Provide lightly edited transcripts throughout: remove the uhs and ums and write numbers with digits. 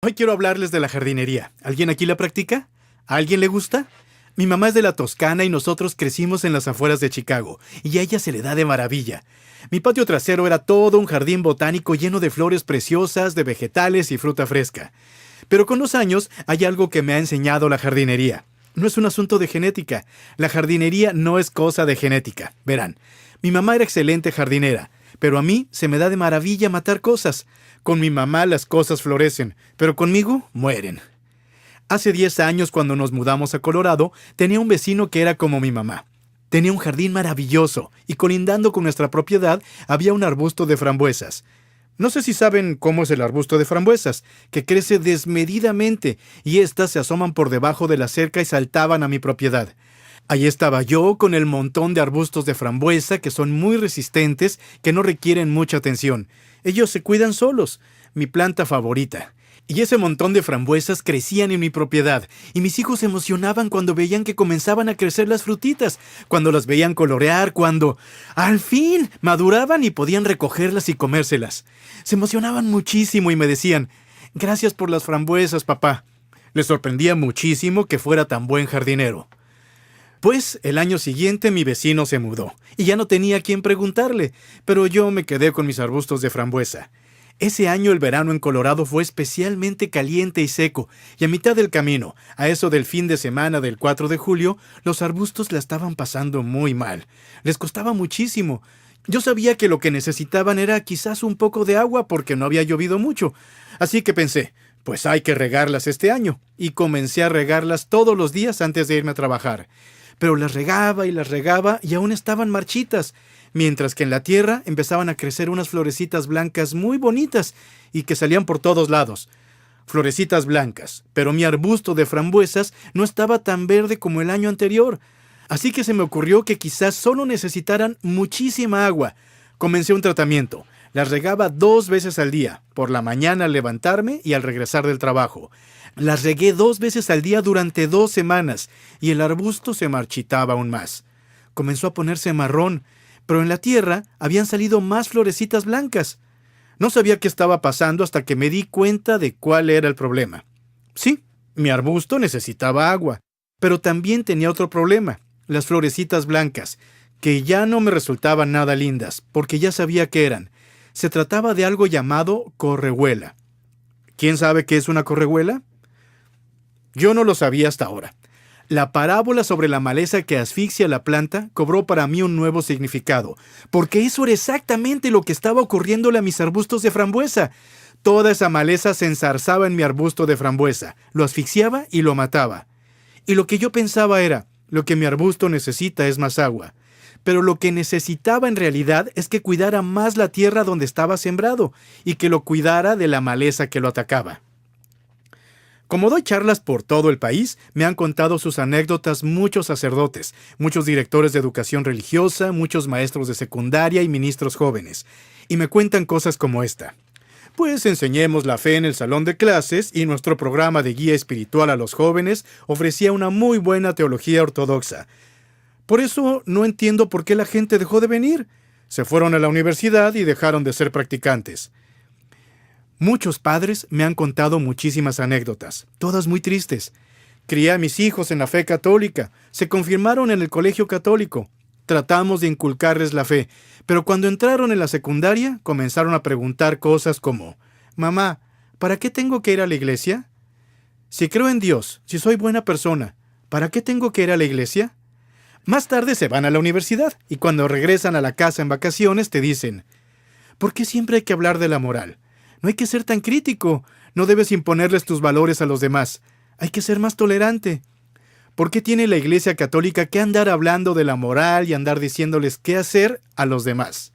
Hoy quiero hablarles de la jardinería. ¿Alguien aquí la practica? ¿A alguien le gusta? Mi mamá es de la Toscana y nosotros crecimos en las afueras de Chicago, y a ella se le da de maravilla. Mi patio trasero era todo un jardín botánico lleno de flores preciosas, de vegetales y fruta fresca. Pero con los años hay algo que me ha enseñado la jardinería. No es un asunto de genética. La jardinería no es cosa de genética. Verán, mi mamá era excelente jardinera, pero a mí se me da de maravilla matar cosas. Con mi mamá las cosas florecen, pero conmigo mueren. Hace 10 años, cuando nos mudamos a Colorado, tenía un vecino que era como mi mamá. Tenía un jardín maravilloso, y colindando con nuestra propiedad había un arbusto de frambuesas. No sé si saben cómo es el arbusto de frambuesas, que crece desmedidamente, y éstas se asoman por debajo de la cerca y saltaban a mi propiedad. Allí estaba yo con el montón de arbustos de frambuesa que son muy resistentes, que no requieren mucha atención. Ellos se cuidan solos, mi planta favorita. Y ese montón de frambuesas crecían en mi propiedad, y mis hijos se emocionaban cuando veían que comenzaban a crecer las frutitas, cuando las veían colorear, cuando, al fin, maduraban y podían recogerlas y comérselas. Se emocionaban muchísimo y me decían, «Gracias por las frambuesas, papá». Les sorprendía muchísimo que fuera tan buen jardinero. Pues, el año siguiente mi vecino se mudó, y ya no tenía a quién preguntarle, pero yo me quedé con mis arbustos de frambuesa. Ese año el verano en Colorado fue especialmente caliente y seco, y a mitad del camino, a eso del fin de semana del 4 de julio, los arbustos la estaban pasando muy mal. Les costaba muchísimo. Yo sabía que lo que necesitaban era quizás un poco de agua porque no había llovido mucho. Así que pensé, pues hay que regarlas este año, y comencé a regarlas todos los días antes de irme a trabajar. Pero las regaba y aún estaban marchitas, mientras que en la tierra empezaban a crecer unas florecitas blancas muy bonitas y que salían por todos lados. Florecitas blancas, pero mi arbusto de frambuesas no estaba tan verde como el año anterior. Así que se me ocurrió que quizás solo necesitaran muchísima agua. Comencé un tratamiento. Las regaba 2 veces al día, por la mañana al levantarme y al regresar del trabajo. Las regué 2 veces al día durante 2 semanas, y el arbusto se marchitaba aún más. Comenzó a ponerse marrón, pero en la tierra habían salido más florecitas blancas. No sabía qué estaba pasando hasta que me di cuenta de cuál era el problema. Sí, mi arbusto necesitaba agua, pero también tenía otro problema, las florecitas blancas, que ya no me resultaban nada lindas, porque ya sabía qué eran. Se trataba de algo llamado correhuela. ¿Quién sabe qué es una correhuela? Yo no lo sabía hasta ahora. La parábola sobre la maleza que asfixia la planta cobró para mí un nuevo significado, porque eso era exactamente lo que estaba ocurriéndole a mis arbustos de frambuesa. Toda esa maleza se enzarzaba en mi arbusto de frambuesa, lo asfixiaba y lo mataba. Y lo que yo pensaba era, lo que mi arbusto necesita es más agua. Pero lo que necesitaba en realidad es que cuidara más la tierra donde estaba sembrado, y que lo cuidara de la maleza que lo atacaba. Como doy charlas por todo el país, me han contado sus anécdotas muchos sacerdotes, muchos directores de educación religiosa, muchos maestros de secundaria y ministros jóvenes. Y me cuentan cosas como esta. Pues enseñemos la fe en el salón de clases y nuestro programa de guía espiritual a los jóvenes ofrecía una muy buena teología ortodoxa. Por eso no entiendo por qué la gente dejó de venir. Se fueron a la universidad y dejaron de ser practicantes. Muchos padres me han contado muchísimas anécdotas, todas muy tristes. Crié a mis hijos en la fe católica, se confirmaron en el colegio católico. Tratamos de inculcarles la fe, pero cuando entraron en la secundaria comenzaron a preguntar cosas como, «Mamá, ¿para qué tengo que ir a la iglesia? Si creo en Dios, si soy buena persona, ¿para qué tengo que ir a la iglesia?» Más tarde se van a la universidad y cuando regresan a la casa en vacaciones te dicen, «¿Por qué siempre hay que hablar de la moral? No hay que ser tan crítico, no debes imponerles tus valores a los demás, hay que ser más tolerante. ¿Por qué tiene la Iglesia Católica que andar hablando de la moral y andar diciéndoles qué hacer a los demás?»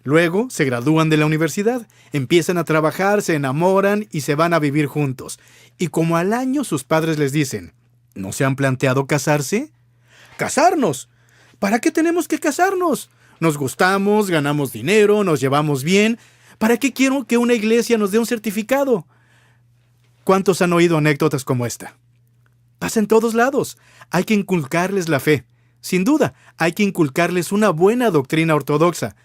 Luego se gradúan de la universidad, empiezan a trabajar, se enamoran y se van a vivir juntos. Y como al año sus padres les dicen, ¿no se han planteado casarse? ¡Casarnos! ¿Para qué tenemos que casarnos? Nos gustamos, ganamos dinero, nos llevamos bien. ¿Para qué quiero que una iglesia nos dé un certificado? ¿Cuántos han oído anécdotas como esta? Pasa en todos lados. Hay que inculcarles la fe. Sin duda, hay que inculcarles una buena doctrina ortodoxa.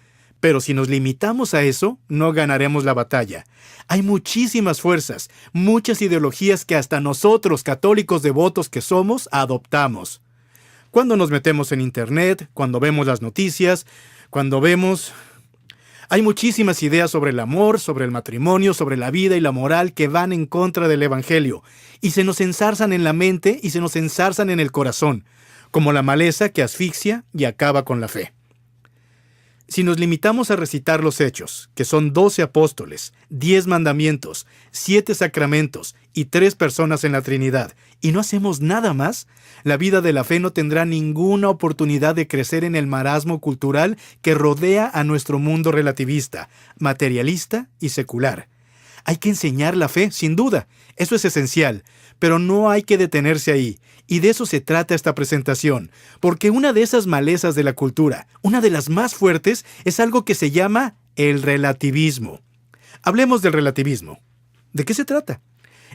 Pero si nos limitamos a eso, no ganaremos la batalla. Hay muchísimas fuerzas, muchas ideologías que hasta nosotros, católicos devotos que somos, adoptamos. Cuando nos metemos en Internet, cuando vemos las noticias, cuando vemos... Hay muchísimas ideas sobre el amor, sobre el matrimonio, sobre la vida y la moral que van en contra del Evangelio, y se nos enzarzan en la mente y se nos enzarzan en el corazón, como la maleza que asfixia y acaba con la fe. Si nos limitamos a recitar los hechos, que son 12 apóstoles, 10 mandamientos, 7 sacramentos y 3 personas en la Trinidad, y no hacemos nada más, la vida de la fe no tendrá ninguna oportunidad de crecer en el marasmo cultural que rodea a nuestro mundo relativista, materialista y secular. Hay que enseñar la fe, sin duda, eso es esencial, pero no hay que detenerse ahí. Y de eso se trata esta presentación, porque una de esas malezas de la cultura, una de las más fuertes, es algo que se llama el relativismo. Hablemos del relativismo. ¿De qué se trata?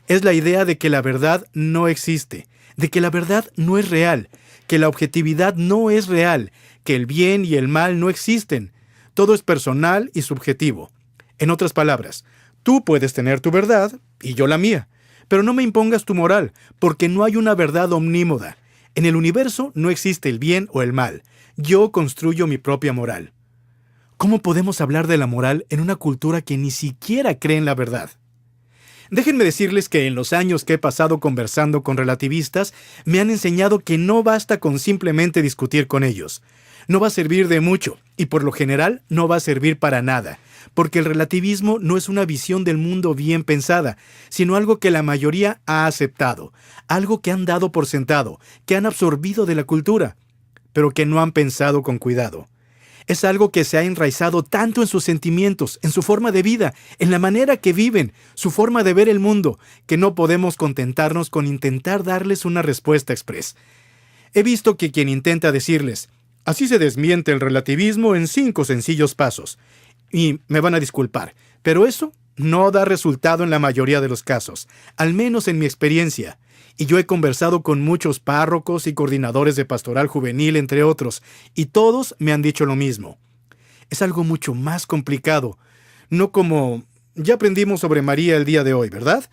Es la idea de que la verdad no existe, de que la verdad no es real, que la objetividad no es real, que el bien y el mal no existen. Todo es personal y subjetivo. En otras palabras, tú puedes tener tu verdad y yo la mía. Pero no me impongas tu moral, porque no hay una verdad omnímoda. En el universo no existe el bien o el mal. Yo construyo mi propia moral. ¿Cómo podemos hablar de la moral en una cultura que ni siquiera cree en la verdad? Déjenme decirles que en los años que he pasado conversando con relativistas, me han enseñado que no basta con simplemente discutir con ellos. No va a servir de mucho, y por lo general no va a servir para nada, porque el relativismo no es una visión del mundo bien pensada, sino algo que la mayoría ha aceptado, algo que han dado por sentado, que han absorbido de la cultura, pero que no han pensado con cuidado. Es algo que se ha enraizado tanto en sus sentimientos, en su forma de vida, en la manera que viven, su forma de ver el mundo, que no podemos contentarnos con intentar darles una respuesta express. He visto que quien intenta decirles, así se desmiente el relativismo en 5 sencillos pasos. Y me van a disculpar, pero eso no da resultado en la mayoría de los casos, al menos en mi experiencia. Y yo he conversado con muchos párrocos y coordinadores de pastoral juvenil, entre otros, y todos me han dicho lo mismo. Es algo mucho más complicado, no como... Ya aprendimos sobre María el día de hoy, ¿verdad?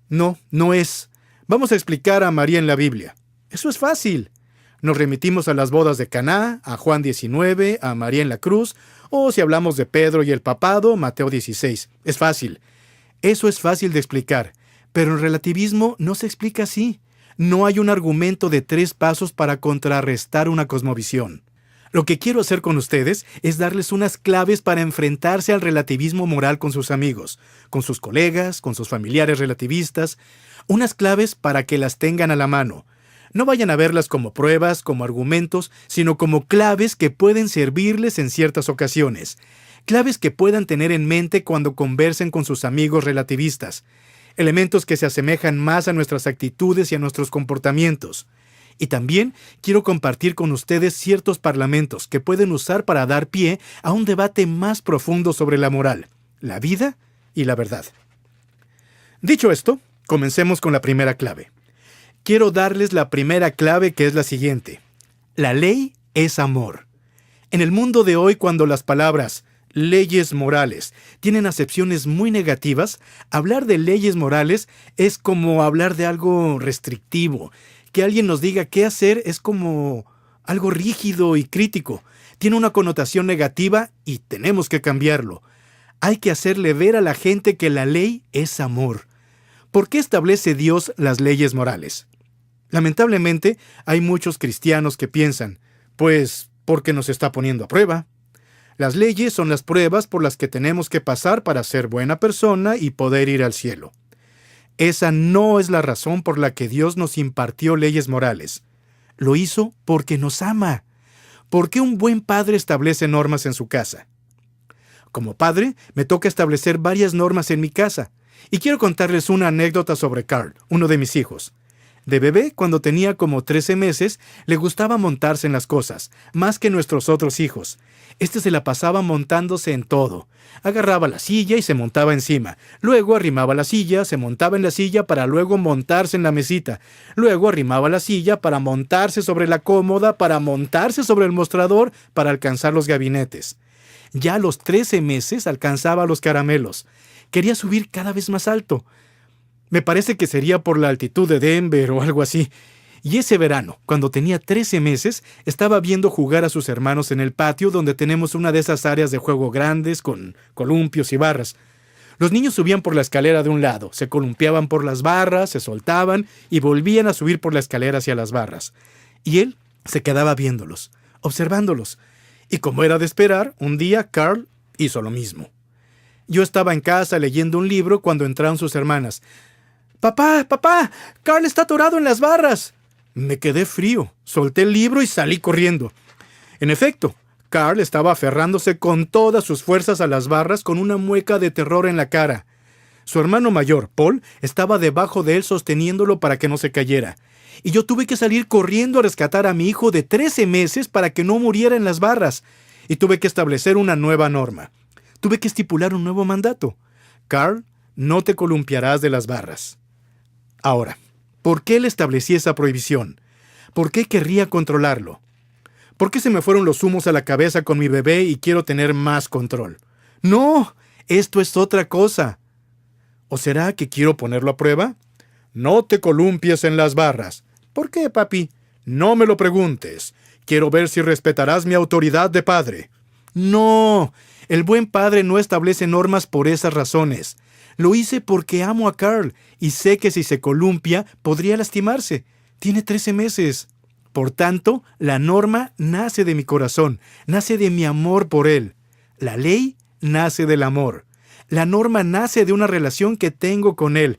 No, no es. Vamos a explicar a María en la Biblia. Eso es fácil. Nos remitimos a las bodas de Caná, a Juan 19, a María en la cruz, o si hablamos de Pedro y el papado, Mateo 16. Es fácil. Eso es fácil de explicar. Pero el relativismo no se explica así. No hay un argumento de 3 pasos para contrarrestar una cosmovisión. Lo que quiero hacer con ustedes es darles unas claves para enfrentarse al relativismo moral con sus amigos, con sus colegas, con sus familiares relativistas, unas claves para que las tengan a la mano. No vayan a verlas como pruebas, como argumentos, sino como claves que pueden servirles en ciertas ocasiones. Claves que puedan tener en mente cuando conversen con sus amigos relativistas. Elementos que se asemejan más a nuestras actitudes y a nuestros comportamientos. Y también quiero compartir con ustedes ciertos parlamentos que pueden usar para dar pie a un debate más profundo sobre la moral, la vida y la verdad. Dicho esto, comencemos con la primera clave. Quiero darles la primera clave, que es la siguiente. La ley es amor. En el mundo de hoy, cuando las palabras leyes morales tienen acepciones muy negativas, hablar de leyes morales es como hablar de algo restrictivo. Que alguien nos diga qué hacer es como algo rígido y crítico. Tiene una connotación negativa y tenemos que cambiarlo. Hay que hacerle ver a la gente que la ley es amor. ¿Por qué establece Dios las leyes morales? Lamentablemente, hay muchos cristianos que piensan, pues, porque nos está poniendo a prueba. Las leyes son las pruebas por las que tenemos que pasar para ser buena persona y poder ir al cielo. Esa no es la razón por la que Dios nos impartió leyes morales. Lo hizo porque nos ama. ¿Por qué un buen padre establece normas en su casa? Como padre, me toca establecer varias normas en mi casa. Y quiero contarles una anécdota sobre Carl, uno de mis hijos. De bebé, cuando tenía como 13 meses, le gustaba montarse en las cosas, más que nuestros otros hijos. Se la pasaba montándose en todo. Agarraba la silla y se montaba encima. Luego arrimaba la silla, se montaba en la silla para luego montarse en la mesita. Luego arrimaba la silla para montarse sobre la cómoda, para montarse sobre el mostrador, para alcanzar los gabinetes. Ya a los 13 meses alcanzaba los caramelos. Quería subir cada vez más alto. Me parece que sería por la altitud de Denver o algo así. Y ese verano, cuando tenía 13 meses, estaba viendo jugar a sus hermanos en el patio donde tenemos una de esas áreas de juego grandes con columpios y barras. Los niños subían por la escalera de un lado, se columpiaban por las barras, se soltaban y volvían a subir por la escalera hacia las barras. Y él se quedaba viéndolos, observándolos. Y como era de esperar, un día Carl hizo lo mismo. Yo estaba en casa leyendo un libro cuando entraron sus hermanas. «¡Papá, papá! ¡Carl está atorado en las barras!» Me quedé frío, solté el libro y salí corriendo. En efecto, Carl estaba aferrándose con todas sus fuerzas a las barras con una mueca de terror en la cara. Su hermano mayor, Paul, estaba debajo de él sosteniéndolo para que no se cayera. Y yo tuve que salir corriendo a rescatar a mi hijo de 13 meses para que no muriera en las barras. Y tuve que establecer una nueva norma. Tuve que estipular un nuevo mandato. Carl, no te columpiarás de las barras. Ahora, ¿por qué le establecí esa prohibición? ¿Por qué querría controlarlo? ¿Por qué se me fueron los humos a la cabeza con mi bebé y quiero tener más control? ¡No! Esto es otra cosa. ¿O será que quiero ponerlo a prueba? No te columpies en las barras. ¿Por qué, papi? No me lo preguntes. Quiero ver si respetarás mi autoridad de padre. No, el buen padre no establece normas por esas razones. Lo hice porque amo a Carl y sé que si se columpia podría lastimarse. Tiene 13 meses. Por tanto, la norma nace de mi corazón, nace de mi amor por él. La ley nace del amor. La norma nace de una relación que tengo con él.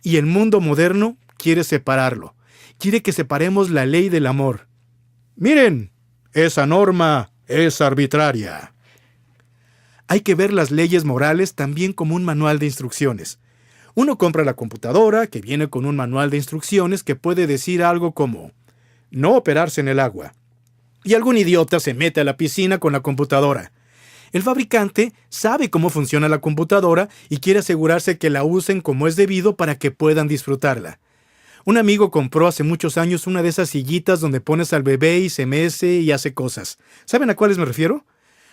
Y el mundo moderno quiere separarlo. Quiere que separemos la ley del amor. Miren, esa norma es arbitraria. Hay que ver las leyes morales también como un manual de instrucciones. Uno compra la computadora que viene con un manual de instrucciones que puede decir algo como no operarse en el agua. Y algún idiota se mete a la piscina con la computadora. El fabricante sabe cómo funciona la computadora y quiere asegurarse que la usen como es debido para que puedan disfrutarla. Un amigo compró hace muchos años una de esas sillitas donde pones al bebé y se mece y hace cosas. ¿Saben a cuáles me refiero?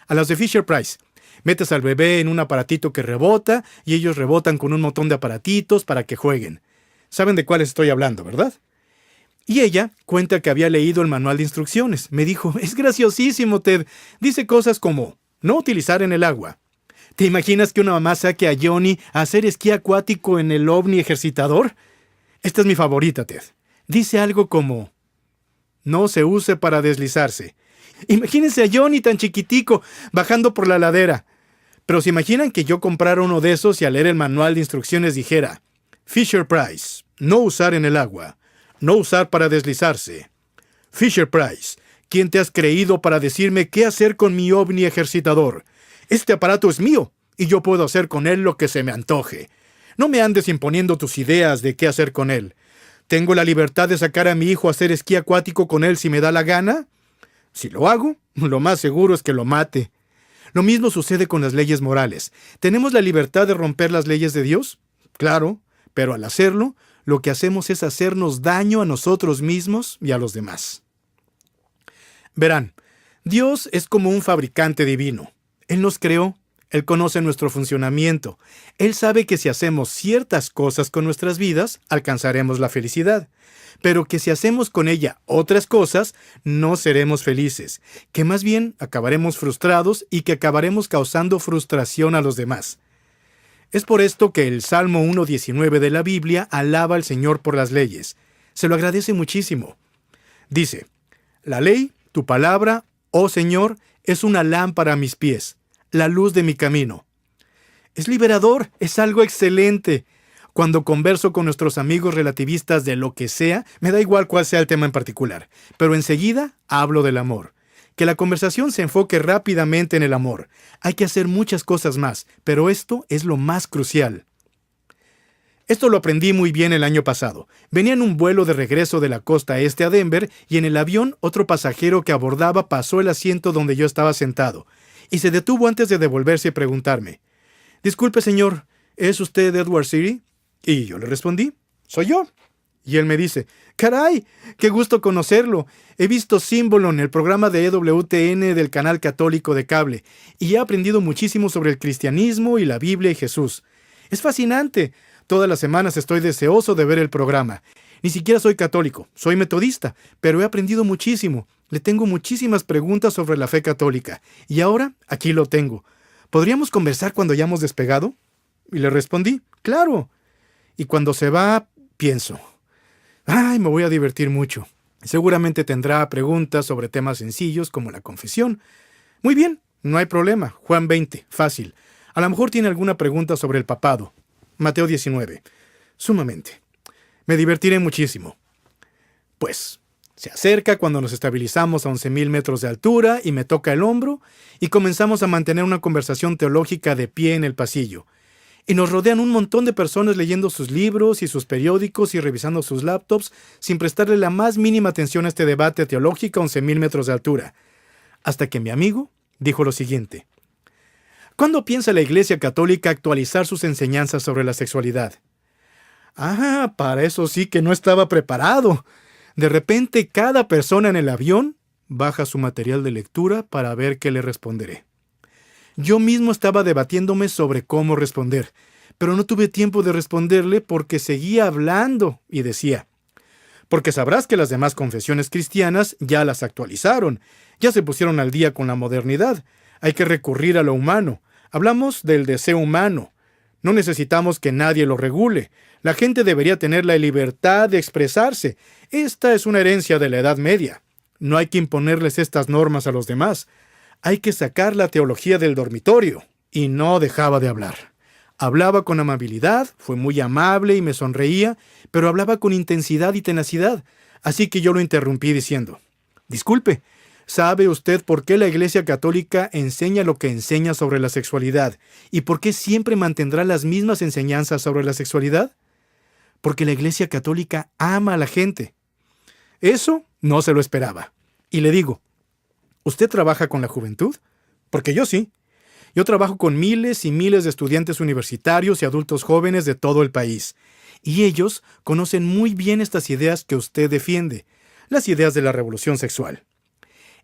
A las de Fisher-Price. Metes al bebé en un aparatito que rebota y ellos rebotan con un montón de aparatitos para que jueguen. ¿Saben de cuáles estoy hablando, verdad? Y ella cuenta que había leído el manual de instrucciones. Me dijo, es graciosísimo, Ted. Dice cosas como, no utilizar en el agua. ¿Te imaginas que una mamá saque a Johnny a hacer esquí acuático en el ovni ejercitador? Esta es mi favorita, Ted. Dice algo como, no se use para deslizarse. Imagínense a Johnny tan chiquitico bajando por la ladera. Pero ¿se imaginan que yo comprara uno de esos y al leer el manual de instrucciones dijera, Fisher-Price, no usar en el agua, no usar para deslizarse? Fisher-Price, ¿quién te has creído para decirme qué hacer con mi ovni ejercitador? Este aparato es mío y yo puedo hacer con él lo que se me antoje. No me andes imponiendo tus ideas de qué hacer con él. ¿Tengo la libertad de sacar a mi hijo a hacer esquí acuático con él si me da la gana? Si lo hago, lo más seguro es que lo mate. Lo mismo sucede con las leyes morales. ¿Tenemos la libertad de romper las leyes de Dios? Claro, pero al hacerlo, lo que hacemos es hacernos daño a nosotros mismos y a los demás. Verán, Dios es como un fabricante divino. Él nos creó, Él conoce nuestro funcionamiento. Él sabe que si hacemos ciertas cosas con nuestras vidas, alcanzaremos la felicidad. Pero que si hacemos con ella otras cosas, no seremos felices, que más bien acabaremos frustrados y que acabaremos causando frustración a los demás. Es por esto que el Salmo 1:19 de la Biblia alaba al Señor por las leyes. Se lo agradece muchísimo. Dice, la ley, tu palabra, oh Señor, es una lámpara a mis pies, la luz de mi camino. Es liberador, es algo excelente. Cuando converso con nuestros amigos relativistas de lo que sea, me da igual cuál sea el tema en particular, pero enseguida hablo del amor. Que la conversación se enfoque rápidamente en el amor. Hay que hacer muchas cosas más, pero esto es lo más crucial. Esto lo aprendí muy bien el año pasado. Venía en un vuelo de regreso de la costa este a Denver y en el avión otro pasajero que abordaba pasó el asiento donde yo estaba sentado y se detuvo antes de devolverse y preguntarme, «Disculpe, señor, ¿es usted Edward City?» Y yo le respondí, «Soy yo». Y él me dice, ¡caray! ¡Qué gusto conocerlo! He visto Símbolo en el programa de EWTN del canal católico de cable y he aprendido muchísimo sobre el cristianismo y la Biblia y Jesús. Es fascinante. Todas las semanas estoy deseoso de ver el programa. Ni siquiera soy católico, soy metodista, pero he aprendido muchísimo. Le tengo muchísimas preguntas sobre la fe católica. Y ahora, aquí lo tengo. ¿Podríamos conversar cuando hayamos despegado? Y le respondí, ¡claro! Y cuando se va, pienso, ¡ay, me voy a divertir mucho! Seguramente tendrá preguntas sobre temas sencillos como la confesión. Muy bien, no hay problema. Juan 20, fácil. A lo mejor tiene alguna pregunta sobre el papado. Mateo 19. Sumamente. Me divertiré muchísimo. Pues, se acerca cuando nos estabilizamos a 11,000 metros de altura y me toca el hombro y comenzamos a mantener una conversación teológica de pie en el pasillo. Y nos rodean un montón de personas leyendo sus libros y sus periódicos y revisando sus laptops sin prestarle la más mínima atención a este debate teológico a 11,000 metros de altura. Hasta que mi amigo dijo lo siguiente. ¿Cuándo piensa la Iglesia Católica actualizar sus enseñanzas sobre la sexualidad? Ah, para eso sí que no estaba preparado. De repente, cada persona en el avión baja su material de lectura para ver qué le responderé. Yo mismo estaba debatiéndome sobre cómo responder, pero no tuve tiempo de responderle porque seguía hablando y decía, porque sabrás que las demás confesiones cristianas ya las actualizaron, ya se pusieron al día con la modernidad, hay que recurrir a lo humano. Hablamos del deseo humano. No necesitamos que nadie lo regule. La gente debería tener la libertad de expresarse. Esta es una herencia de la Edad Media. No hay que imponerles estas normas a los demás. Hay que sacar la teología del dormitorio. Y no dejaba de hablar. Hablaba con amabilidad, fue muy amable y me sonreía, pero hablaba con intensidad y tenacidad. Así que yo lo interrumpí diciendo, disculpe, ¿sabe usted por qué la Iglesia Católica enseña lo que enseña sobre la sexualidad? ¿Y por qué siempre mantendrá las mismas enseñanzas sobre la sexualidad? Porque la Iglesia Católica ama a la gente. Eso no se lo esperaba. Y le digo, ¿usted trabaja con la juventud? Porque yo sí. Yo trabajo con miles y miles de estudiantes universitarios y adultos jóvenes de todo el país. Y ellos conocen muy bien estas ideas que usted defiende, las ideas de la revolución sexual.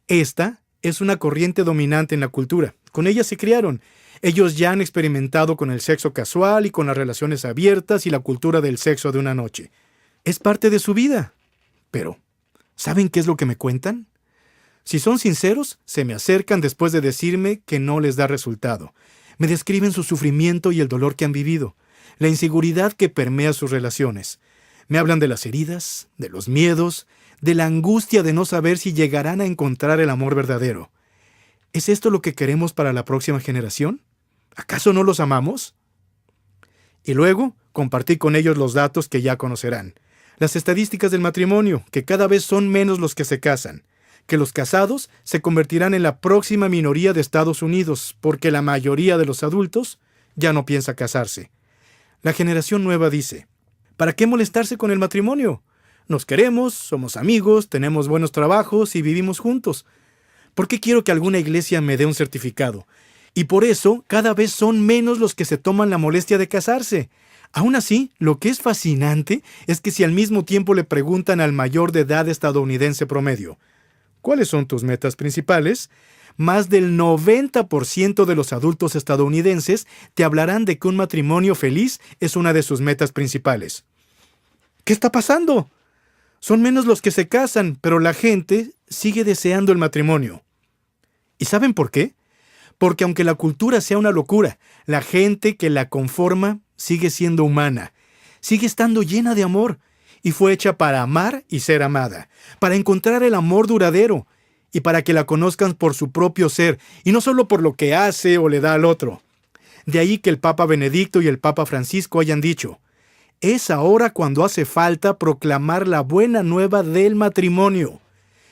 Esta es una corriente dominante en la cultura. Con ella se criaron. Ellos ya han experimentado con el sexo casual y con las relaciones abiertas y la cultura del sexo de una noche. Es parte de su vida. Pero, ¿saben qué es lo que me cuentan? Si son sinceros, se me acercan después de decirme que no les da resultado. Me describen su sufrimiento y el dolor que han vivido, la inseguridad que permea sus relaciones. Me hablan de las heridas, de los miedos, de la angustia de no saber si llegarán a encontrar el amor verdadero. ¿Es esto lo que queremos para la próxima generación? ¿Acaso no los amamos? Y luego compartí con ellos los datos que ya conocerán. Las estadísticas del matrimonio, que cada vez son menos los que se casan. Que los casados se convertirán en la próxima minoría de Estados Unidos, porque la mayoría de los adultos ya no piensa casarse. La generación nueva dice, ¿para qué molestarse con el matrimonio? Nos queremos, somos amigos, tenemos buenos trabajos y vivimos juntos. ¿Por qué quiero que alguna iglesia me dé un certificado? Y por eso, cada vez son menos los que se toman la molestia de casarse. Aún así, lo que es fascinante es que si al mismo tiempo le preguntan al mayor de edad estadounidense promedio, ¿cuáles son tus metas principales? Más del 90% de los adultos estadounidenses te hablarán de que un matrimonio feliz es una de sus metas principales. ¿Qué está pasando? Son menos los que se casan, pero la gente sigue deseando el matrimonio. ¿Y saben por qué? Porque aunque la cultura sea una locura, la gente que la conforma sigue siendo humana, sigue estando llena de amor, y fue hecha para amar y ser amada, para encontrar el amor duradero, y para que la conozcan por su propio ser, y no solo por lo que hace o le da al otro. De ahí que el Papa Benedicto y el Papa Francisco hayan dicho, es ahora cuando hace falta proclamar la buena nueva del matrimonio.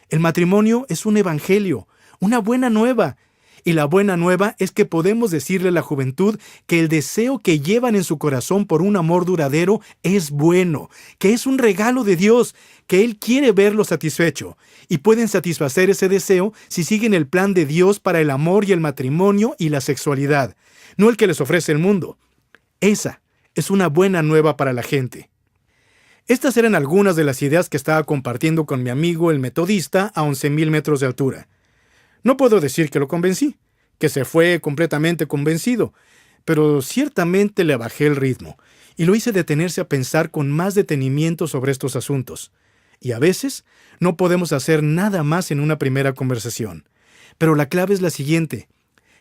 El matrimonio es un evangelio, una buena nueva. Y la buena nueva es que podemos decirle a la juventud que el deseo que llevan en su corazón por un amor duradero es bueno, que es un regalo de Dios, que Él quiere verlo satisfecho. Y pueden satisfacer ese deseo si siguen el plan de Dios para el amor y el matrimonio y la sexualidad, no el que les ofrece el mundo. Esa es una buena nueva para la gente. Estas eran algunas de las ideas que estaba compartiendo con mi amigo el metodista a 11,000 metros de altura. No puedo decir que lo convencí, que se fue completamente convencido, pero ciertamente le bajé el ritmo y lo hice detenerse a pensar con más detenimiento sobre estos asuntos. Y a veces no podemos hacer nada más en una primera conversación. Pero la clave es la siguiente: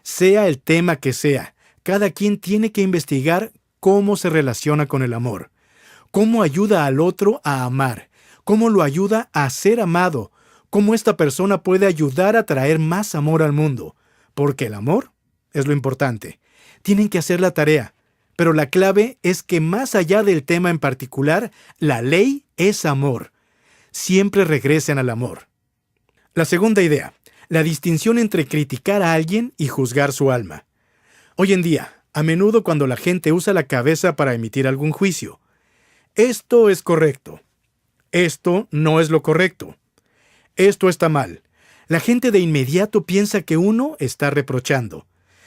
sea el tema que sea, cada quien tiene que investigar cómo se relaciona con el amor, cómo ayuda al otro a amar, cómo lo ayuda a ser amado, cómo esta persona puede ayudar a traer más amor al mundo, porque el amor es lo importante. Tienen que hacer la tarea, pero la clave es que más allá del tema en particular, la ley es amor. Siempre regresen al amor. La segunda idea: la distinción entre criticar a alguien y juzgar su alma. Hoy en día, a menudo cuando la gente usa la cabeza para emitir algún juicio, esto es correcto, esto no es lo correcto, esto está mal, la gente de inmediato piensa que uno está reprochando.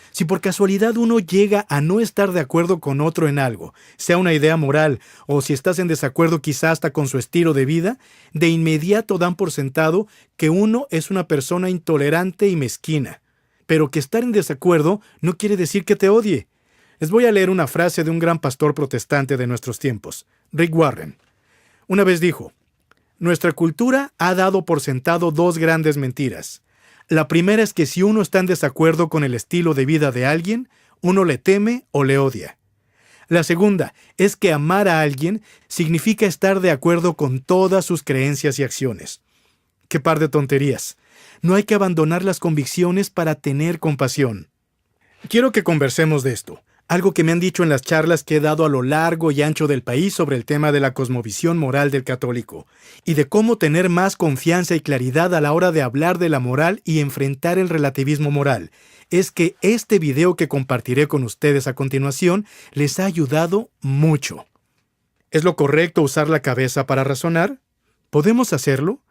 Si por casualidad uno llega a no estar de acuerdo con otro en algo, sea una idea moral o si estás en desacuerdo quizá hasta con su estilo de vida, de inmediato dan por sentado que uno es una persona intolerante y mezquina. Pero que estar en desacuerdo no quiere decir que te odie. Les voy a leer una frase de un gran pastor protestante de nuestros tiempos, Rick Warren. Una vez dijo: nuestra cultura ha dado por sentado dos grandes mentiras. La primera es que si uno está en desacuerdo con el estilo de vida de alguien, uno le teme o le odia. La segunda es que amar a alguien significa estar de acuerdo con todas sus creencias y acciones. ¡Qué par de tonterías! No hay que abandonar las convicciones para tener compasión. Quiero que conversemos de esto, algo que me han dicho en las charlas que he dado a lo largo y ancho del país sobre el tema de la cosmovisión moral del católico, y de cómo tener más confianza y claridad a la hora de hablar de la moral y enfrentar el relativismo moral, es que este video que compartiré con ustedes a continuación les ha ayudado mucho. ¿Es lo correcto usar la cabeza para razonar? ¿Podemos hacerlo?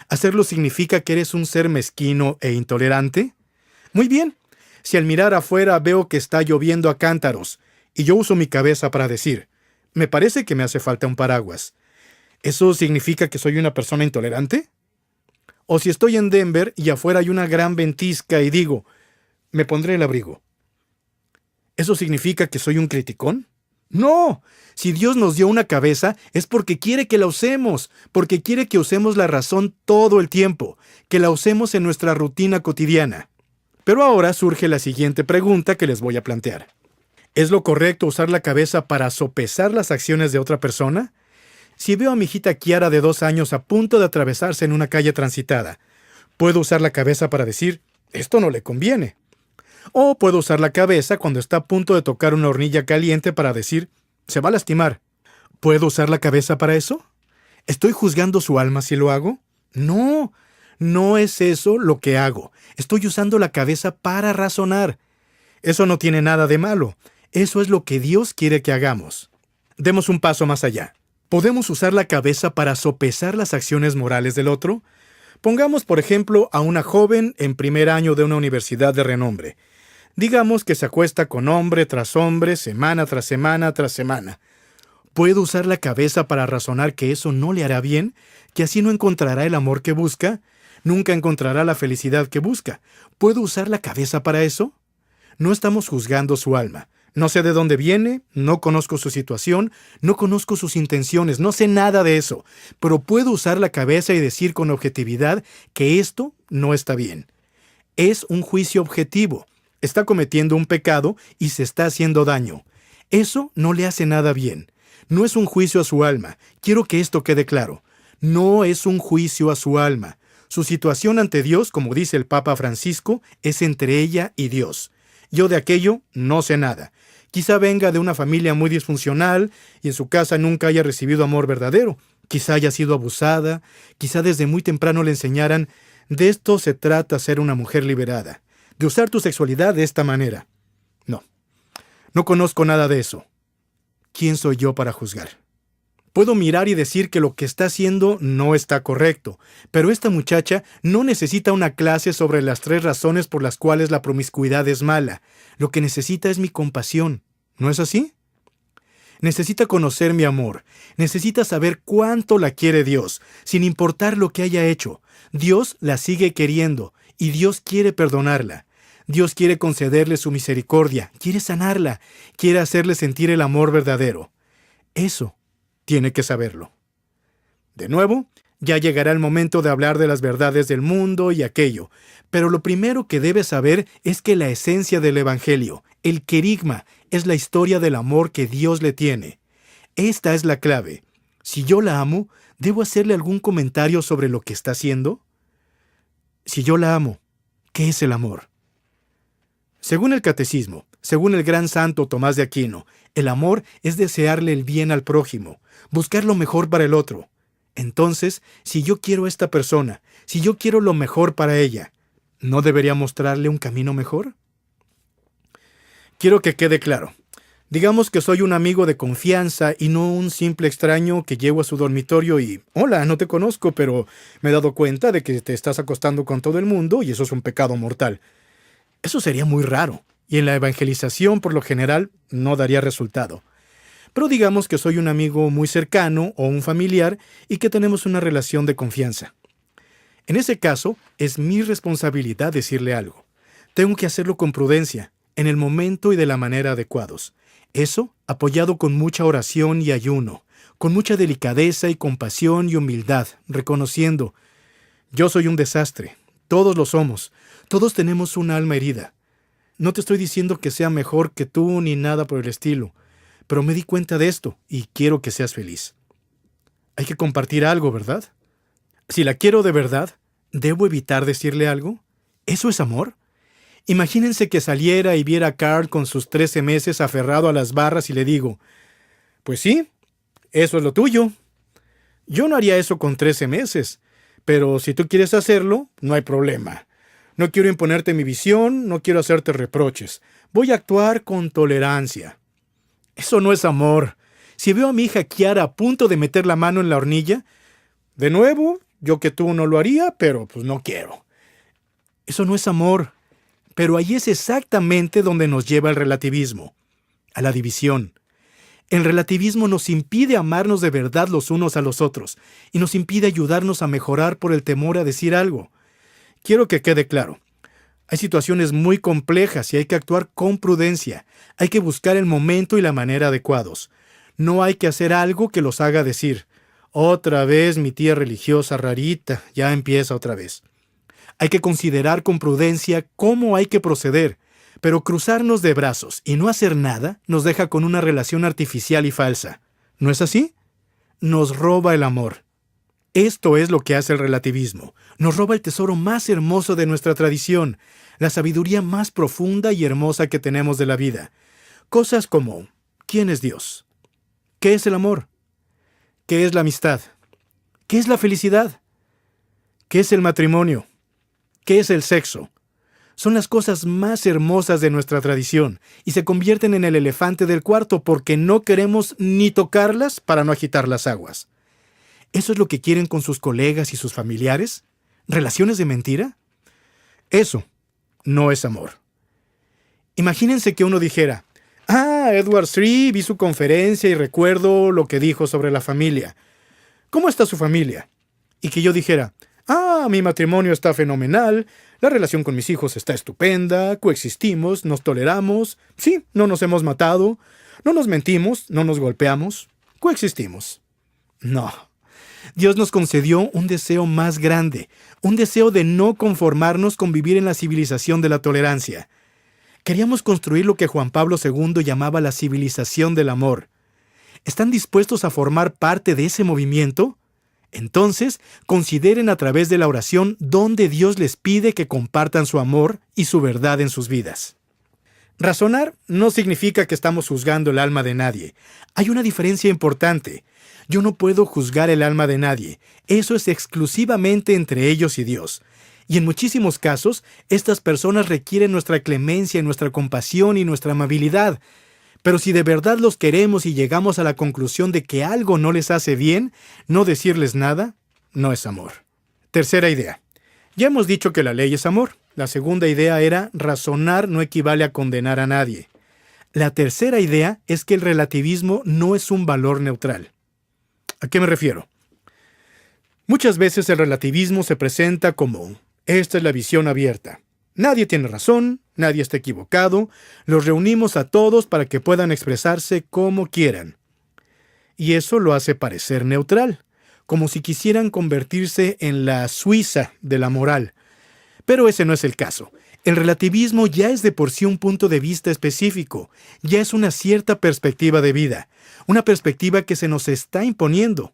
¿Hacerlo significa que eres un ser mezquino e intolerante? Muy bien. Si al mirar afuera veo que está lloviendo a cántaros, y yo uso mi cabeza para decir, me parece que me hace falta un paraguas, ¿eso significa que soy una persona intolerante? O si estoy en Denver y afuera hay una gran ventisca y digo, me pondré el abrigo, ¿eso significa que soy un criticón? ¡No! Si Dios nos dio una cabeza es porque quiere que la usemos, porque quiere que usemos la razón todo el tiempo, que la usemos en nuestra rutina cotidiana. Pero ahora surge la siguiente pregunta que les voy a plantear. ¿Es lo correcto usar la cabeza para sopesar las acciones de otra persona? Si veo a mi hijita Kiara de 2 años a punto de atravesarse en una calle transitada, ¿puedo usar la cabeza para decir, esto no le conviene? O puedo usar la cabeza cuando está a punto de tocar una hornilla caliente para decir, se va a lastimar. ¿Puedo usar la cabeza para eso? ¿Estoy juzgando su alma si lo hago? No. No es eso lo que hago. Estoy usando la cabeza para razonar. Eso no tiene nada de malo. Eso es lo que Dios quiere que hagamos. Demos un paso más allá. ¿Podemos usar la cabeza para sopesar las acciones morales del otro? Pongamos, por ejemplo, a una joven en primer año de una universidad de renombre. Digamos que se acuesta con hombre tras hombre, semana tras semana tras semana. ¿Puedo usar la cabeza para razonar que eso no le hará bien? ¿Que así no encontrará el amor que busca? Nunca encontrará la felicidad que busca. ¿Puedo usar la cabeza para eso? No estamos juzgando su alma. No sé de dónde viene, no conozco su situación, no conozco sus intenciones, no sé nada de eso. Pero puedo usar la cabeza y decir con objetividad que esto no está bien. Es un juicio objetivo. Está cometiendo un pecado y se está haciendo daño. Eso no le hace nada bien. No es un juicio a su alma. Quiero que esto quede claro. No es un juicio a su alma. Su situación ante Dios, como dice el Papa Francisco, es entre ella y Dios. Yo de aquello no sé nada. Quizá venga de una familia muy disfuncional y en su casa nunca haya recibido amor verdadero. Quizá haya sido abusada. Quizá desde muy temprano le enseñaran, de esto se trata ser una mujer liberada, de usar tu sexualidad de esta manera. No conozco nada de eso. ¿Quién soy yo para juzgar? Puedo mirar y decir que lo que está haciendo no está correcto, pero esta muchacha no necesita una clase sobre las 3 razones por las cuales la promiscuidad es mala. Lo que necesita es mi compasión. ¿No es así? Necesita conocer mi amor. Necesita saber cuánto la quiere Dios, sin importar lo que haya hecho. Dios la sigue queriendo y Dios quiere perdonarla. Dios quiere concederle su misericordia, quiere sanarla, quiere hacerle sentir el amor verdadero. Eso tiene que saberlo. De nuevo, ya llegará el momento de hablar de las verdades del mundo y aquello, pero lo primero que debes saber es que la esencia del Evangelio, el querigma, es la historia del amor que Dios le tiene. Esta es la clave. Si yo la amo, ¿debo hacerle algún comentario sobre lo que está haciendo? Si yo la amo, ¿qué es el amor? Según el Catecismo, según el gran santo Tomás de Aquino, el amor es desearle el bien al prójimo, buscar lo mejor para el otro. Entonces, si yo quiero a esta persona, si yo quiero lo mejor para ella, ¿no debería mostrarle un camino mejor? Quiero que quede claro. Digamos que soy un amigo de confianza y no un simple extraño que llego a su dormitorio y, hola, no te conozco, pero me he dado cuenta de que te estás acostando con todo el mundo y eso es un pecado mortal. Eso sería muy raro, y en la evangelización, por lo general, no daría resultado. Pero digamos que soy un amigo muy cercano o un familiar y que tenemos una relación de confianza. En ese caso, es mi responsabilidad decirle algo. Tengo que hacerlo con prudencia, en el momento y de la manera adecuados. Eso apoyado con mucha oración y ayuno, con mucha delicadeza y compasión y humildad, reconociendo, yo soy un desastre, todos lo somos, todos tenemos una alma herida. No te estoy diciendo que sea mejor que tú ni nada por el estilo, pero me di cuenta de esto y quiero que seas feliz. Hay que compartir algo, ¿verdad? Si la quiero de verdad, ¿debo evitar decirle algo? ¿Eso es amor? Imagínense que saliera y viera a Carl con sus 13 meses aferrado a las barras y le digo, pues sí, eso es lo tuyo. Yo no haría eso con 13 meses, pero si tú quieres hacerlo, no hay problema. No quiero imponerte mi visión, no quiero hacerte reproches. Voy a actuar con tolerancia. Eso no es amor. Si veo a mi hija Kiara a punto de meter la mano en la hornilla, de nuevo, yo que tú no lo haría, pero pues no quiero. Eso no es amor. Pero ahí es exactamente donde nos lleva el relativismo, a la división. El relativismo nos impide amarnos de verdad los unos a los otros y nos impide ayudarnos a mejorar por el temor a decir algo. Quiero que quede claro. Hay situaciones muy complejas y hay que actuar con prudencia. Hay que buscar el momento y la manera adecuados. No hay que hacer algo que los haga decir, otra vez mi tía religiosa rarita, ya empieza otra vez. Hay que considerar con prudencia cómo hay que proceder, pero cruzarnos de brazos y no hacer nada nos deja con una relación artificial y falsa. ¿No es así? Nos roba el amor. Esto es lo que hace el relativismo. Nos roba el tesoro más hermoso de nuestra tradición, la sabiduría más profunda y hermosa que tenemos de la vida. Cosas como, ¿quién es Dios? ¿Qué es el amor? ¿Qué es la amistad? ¿Qué es la felicidad? ¿Qué es el matrimonio? ¿Qué es el sexo? Son las cosas más hermosas de nuestra tradición y se convierten en el elefante del cuarto porque no queremos ni tocarlas para no agitar las aguas. ¿Eso es lo que quieren con sus colegas y sus familiares? ¿Relaciones de mentira? Eso no es amor. Imagínense que uno dijera, Edward Sri, vi su conferencia y recuerdo lo que dijo sobre la familia. ¿Cómo está su familia? Y que yo dijera, mi matrimonio está fenomenal, la relación con mis hijos está estupenda, coexistimos, nos toleramos, sí, no nos hemos matado, no nos mentimos, no nos golpeamos, coexistimos. No. Dios nos concedió un deseo más grande, un deseo de no conformarnos con vivir en la civilización de la tolerancia. Queríamos construir lo que Juan Pablo II llamaba la civilización del amor. ¿Están dispuestos a formar parte de ese movimiento? Entonces, consideren a través de la oración dónde Dios les pide que compartan su amor y su verdad en sus vidas. Razonar no significa que estamos juzgando el alma de nadie. Hay una diferencia importante. Yo no puedo juzgar el alma de nadie. Eso es exclusivamente entre ellos y Dios. Y en muchísimos casos, estas personas requieren nuestra clemencia, nuestra compasión y nuestra amabilidad. Pero si de verdad los queremos y llegamos a la conclusión de que algo no les hace bien, no decirles nada no es amor. Tercera idea. Ya hemos dicho que la ley es amor. La segunda idea era razonar no equivale a condenar a nadie. La tercera idea es que el relativismo no es un valor neutral. ¿A qué me refiero? Muchas veces el relativismo se presenta como: esta es la visión abierta. Nadie tiene razón, nadie está equivocado, los reunimos a todos para que puedan expresarse como quieran. Y eso lo hace parecer neutral, como si quisieran convertirse en la Suiza de la moral. Pero ese no es el caso. El relativismo ya es de por sí un punto de vista específico, ya es una cierta perspectiva de vida, una perspectiva que se nos está imponiendo.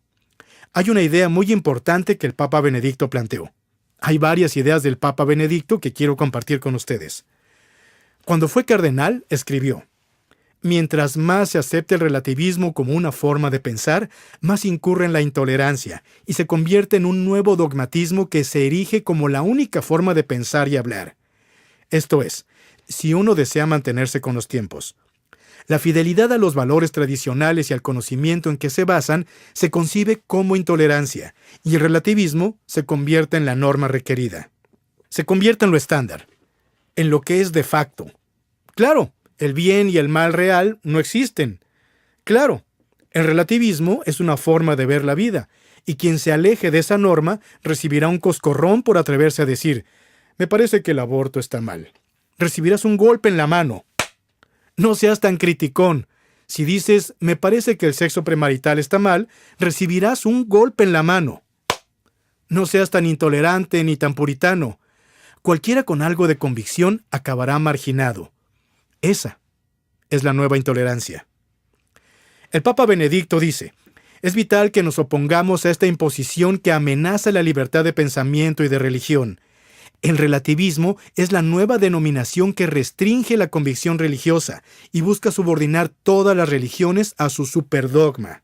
Hay una idea muy importante que el Papa Benedicto planteó. Hay varias ideas del Papa Benedicto que quiero compartir con ustedes. Cuando fue cardenal, escribió: mientras más se acepte el relativismo como una forma de pensar, más incurre en la intolerancia y se convierte en un nuevo dogmatismo que se erige como la única forma de pensar y hablar. Esto es, si uno desea mantenerse con los tiempos. La fidelidad a los valores tradicionales y al conocimiento en que se basan se concibe como intolerancia, y el relativismo se convierte en la norma requerida. Se convierte en lo estándar, en lo que es de facto. Claro, el bien y el mal real no existen. Claro, el relativismo es una forma de ver la vida, y quien se aleje de esa norma recibirá un coscorrón por atreverse a decir: me parece que el aborto está mal. Recibirás un golpe en la mano. No seas tan criticón. Si dices: me parece que el sexo premarital está mal, recibirás un golpe en la mano. No seas tan intolerante ni tan puritano. Cualquiera con algo de convicción acabará marginado. Esa es la nueva intolerancia. El Papa Benedicto dice: es vital que nos opongamos a esta imposición que amenaza la libertad de pensamiento y de religión. El relativismo es la nueva denominación que restringe la convicción religiosa y busca subordinar todas las religiones a su superdogma.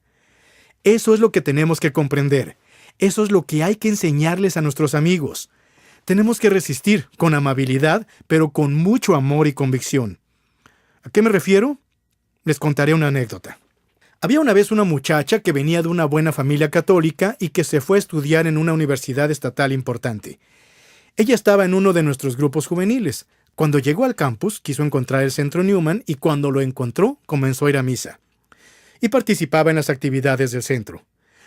Eso es lo que tenemos que comprender. Eso es lo que hay que enseñarles a nuestros amigos. Tenemos que resistir con amabilidad, pero con mucho amor y convicción. ¿A qué me refiero? Les contaré una anécdota. Había una vez una muchacha que venía de una buena familia católica y que se fue a estudiar en una universidad estatal importante. Ella estaba en uno de nuestros grupos juveniles. Cuando llegó al campus, quiso encontrar el Centro Newman y cuando lo encontró, comenzó a ir a misa. Y participaba en las actividades del centro.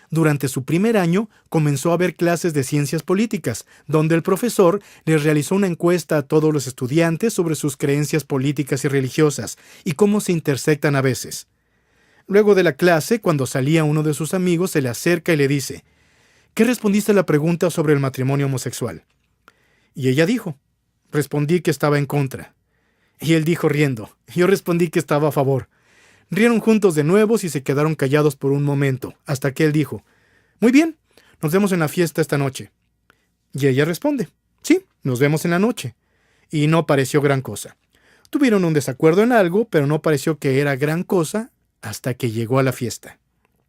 Durante su primer año, comenzó a ver clases de ciencias políticas, donde el profesor les realizó una encuesta a todos los estudiantes sobre sus creencias políticas y religiosas y cómo se intersectan a veces. Luego de la clase, cuando salía uno de sus amigos, se le acerca y le dice: ¿qué respondiste a la pregunta sobre el matrimonio homosexual? Y ella dijo: respondí que estaba en contra. Y él dijo riendo: yo respondí que estaba a favor. Rieron juntos de nuevo y se quedaron callados por un momento, hasta que él dijo: muy bien, nos vemos en la fiesta esta noche. Y ella responde: sí, nos vemos en la noche. Y no pareció gran cosa. Tuvieron un desacuerdo en algo, pero no pareció que era gran cosa hasta que llegó a la fiesta.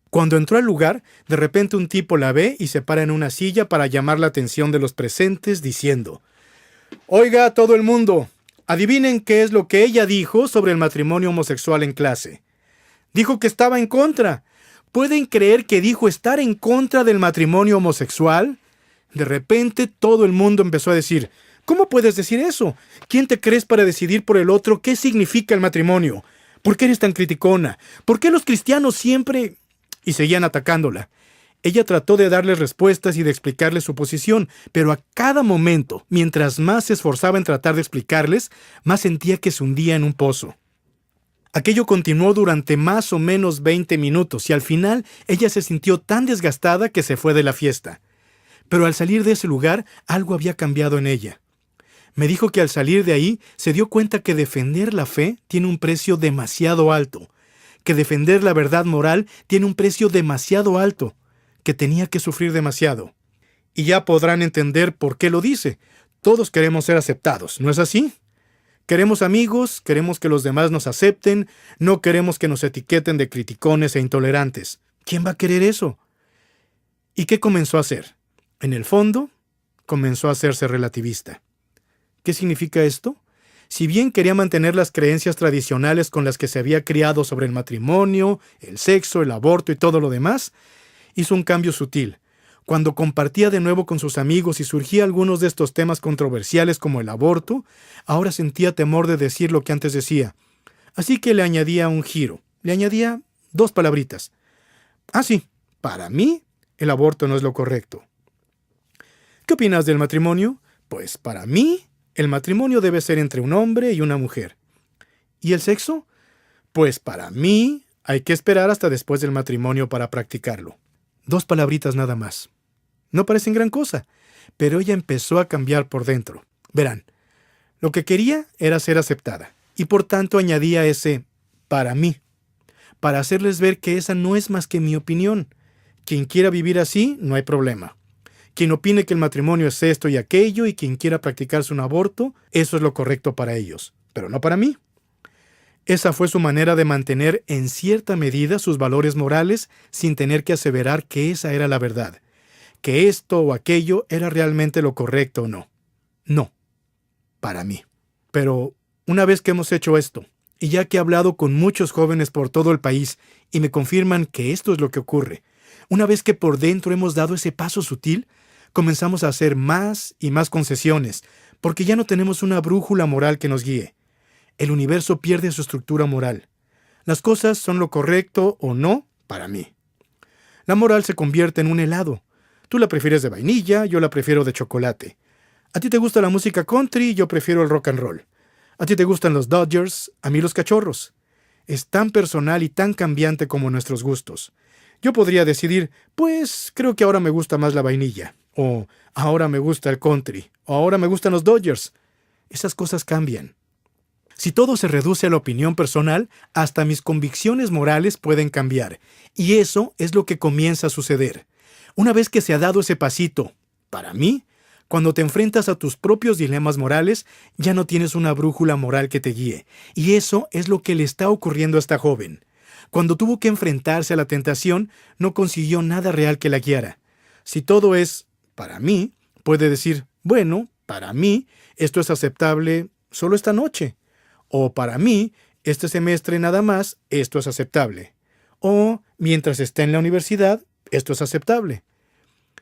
Cuando entró al lugar, de repente un tipo la ve y se para en una silla para llamar la atención de los presentes, diciendo: oiga, todo el mundo, adivinen qué es lo que ella dijo sobre el matrimonio homosexual en clase. Dijo que estaba en contra. ¿Pueden creer que dijo estar en contra del matrimonio homosexual? De repente todo el mundo empezó a decir: ¿cómo puedes decir eso? ¿Quién te crees para decidir por el otro qué significa el matrimonio? ¿Por qué eres tan criticona? ¿Por qué los cristianos siempre...? Y seguían atacándola. Ella trató de darles respuestas y de explicarles su posición, pero a cada momento, mientras más se esforzaba en tratar de explicarles, más sentía que se hundía en un pozo. Aquello continuó durante más o menos 20 minutos y al final ella se sintió tan desgastada que se fue de la fiesta. Pero al salir de ese lugar, algo había cambiado en ella. Me dijo que al salir de ahí se dio cuenta que defender la fe tiene un precio demasiado alto, que defender la verdad moral tiene un precio demasiado alto, que tenía que sufrir demasiado. Y ya podrán entender por qué lo dice. Todos queremos ser aceptados, ¿no es así? Queremos amigos, queremos que los demás nos acepten, no queremos que nos etiqueten de criticones e intolerantes. ¿Quién va a querer eso? ¿Y qué comenzó a hacer? En el fondo, comenzó a hacerse relativista. ¿Qué significa esto? Si bien quería mantener las creencias tradicionales con las que se había criado sobre el matrimonio, el sexo, el aborto y todo lo demás, hizo un cambio sutil. Cuando compartía de nuevo con sus amigos y surgía algunos de estos temas controversiales como el aborto, ahora sentía temor de decir lo que antes decía. Así que le añadía un giro, le añadía 2 palabritas. Ah, sí, para mí, el aborto no es lo correcto. ¿Qué opinas del matrimonio? Pues para mí, el matrimonio debe ser entre un hombre y una mujer. ¿Y el sexo? Pues para mí, hay que esperar hasta después del matrimonio para practicarlo. 2 palabritas nada más. No parecen gran cosa, pero ella empezó a cambiar por dentro. Verán, lo que quería era ser aceptada, y por tanto añadía ese para mí, para hacerles ver que esa no es más que mi opinión. Quien quiera vivir así, no hay problema. Quien opine que el matrimonio es esto y aquello, y quien quiera practicarse un aborto, eso es lo correcto para ellos, pero no para mí. Esa fue su manera de mantener en cierta medida sus valores morales sin tener que aseverar que esa era la verdad, que esto o aquello era realmente lo correcto o no. No, para mí. Pero una vez que hemos hecho esto, y ya que he hablado con muchos jóvenes por todo el país y me confirman que esto es lo que ocurre, una vez que por dentro hemos dado ese paso sutil, comenzamos a hacer más y más concesiones, porque ya no tenemos una brújula moral que nos guíe. El universo pierde su estructura moral. Las cosas son lo correcto o no para mí. La moral se convierte en un helado. Tú la prefieres de vainilla, yo la prefiero de chocolate. A ti te gusta la música country, yo prefiero el rock and roll. A ti te gustan los Dodgers, a mí los Cachorros. Es tan personal y tan cambiante como nuestros gustos. Yo podría decidir, pues creo que ahora me gusta más la vainilla, o ahora me gusta el country, o ahora me gustan los Dodgers. Esas cosas cambian. Si todo se reduce a la opinión personal, hasta mis convicciones morales pueden cambiar. Y eso es lo que comienza a suceder. Una vez que se ha dado ese pasito, para mí, cuando te enfrentas a tus propios dilemas morales, ya no tienes una brújula moral que te guíe. Y eso es lo que le está ocurriendo a esta joven. Cuando tuvo que enfrentarse a la tentación, no consiguió nada real que la guiara. Si todo es para mí, puede decir, bueno, para mí, esto es aceptable solo esta noche. O para mí, este semestre nada más, esto es aceptable. O mientras está en la universidad, esto es aceptable.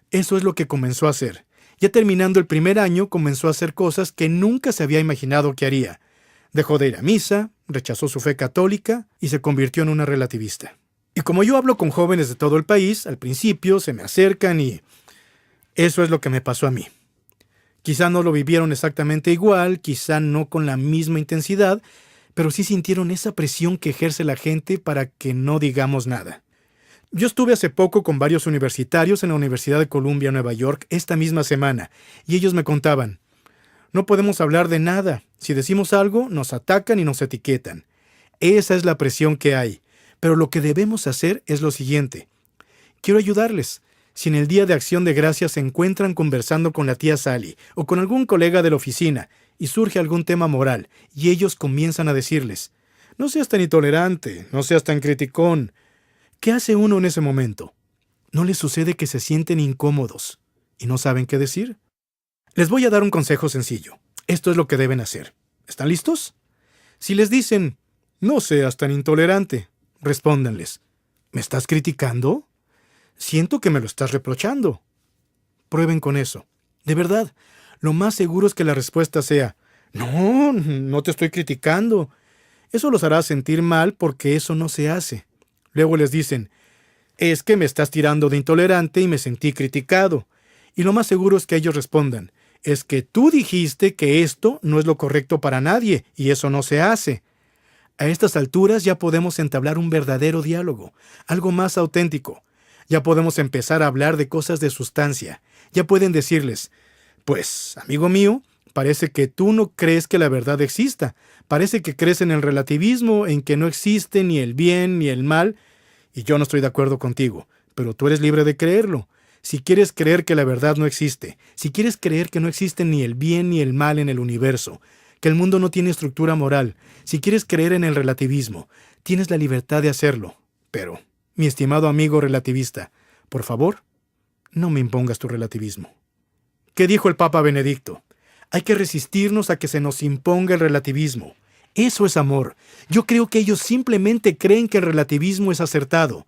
Eso es lo que comenzó a hacer. Ya terminando el primer año, comenzó a hacer cosas que nunca se había imaginado que haría. Dejó de ir a misa, rechazó su fe católica y se convirtió en una relativista. Y como yo hablo con jóvenes de todo el país, al principio se me acercan y eso es lo que me pasó a mí. Quizá no lo vivieron exactamente igual, quizá no con la misma intensidad, pero sí sintieron esa presión que ejerce la gente para que no digamos nada. Yo estuve hace poco con varios universitarios en la Universidad de Columbia, Nueva York, esta misma semana, y ellos me contaban, no podemos hablar de nada. Si decimos algo, nos atacan y nos etiquetan. Esa es la presión que hay. Pero lo que debemos hacer es lo siguiente. Quiero ayudarles. Si en el Día de Acción de Gracias se encuentran conversando con la tía Sally o con algún colega de la oficina y surge algún tema moral y ellos comienzan a decirles, no seas tan intolerante, no seas tan criticón. ¿Qué hace uno en ese momento? ¿No les sucede que se sienten incómodos y no saben qué decir? Les voy a dar un consejo sencillo. Esto es lo que deben hacer. ¿Están listos? Si les dicen, no seas tan intolerante, respóndanles, ¿me estás criticando? Siento que me lo estás reprochando. Prueben con eso. De verdad, lo más seguro es que la respuesta sea, no, no te estoy criticando. Eso los hará sentir mal porque eso no se hace. Luego les dicen, es que me estás tirando de intolerante y me sentí criticado. Y lo más seguro es que ellos respondan, es que tú dijiste que esto no es lo correcto para nadie y eso no se hace. A estas alturas ya podemos entablar un verdadero diálogo, algo más auténtico. Ya podemos empezar a hablar de cosas de sustancia. Ya pueden decirles, pues, amigo mío, parece que tú no crees que la verdad exista. Parece que crees en el relativismo, en que no existe ni el bien ni el mal, y yo no estoy de acuerdo contigo, pero tú eres libre de creerlo. Si quieres creer que la verdad no existe, si quieres creer que no existe ni el bien ni el mal en el universo, que el mundo no tiene estructura moral, si quieres creer en el relativismo, tienes la libertad de hacerlo. Pero, mi estimado amigo relativista, por favor, no me impongas tu relativismo. ¿Qué dijo el Papa Benedicto? Hay que resistirnos a que se nos imponga el relativismo. Eso es amor. Yo creo que ellos simplemente creen que el relativismo es acertado.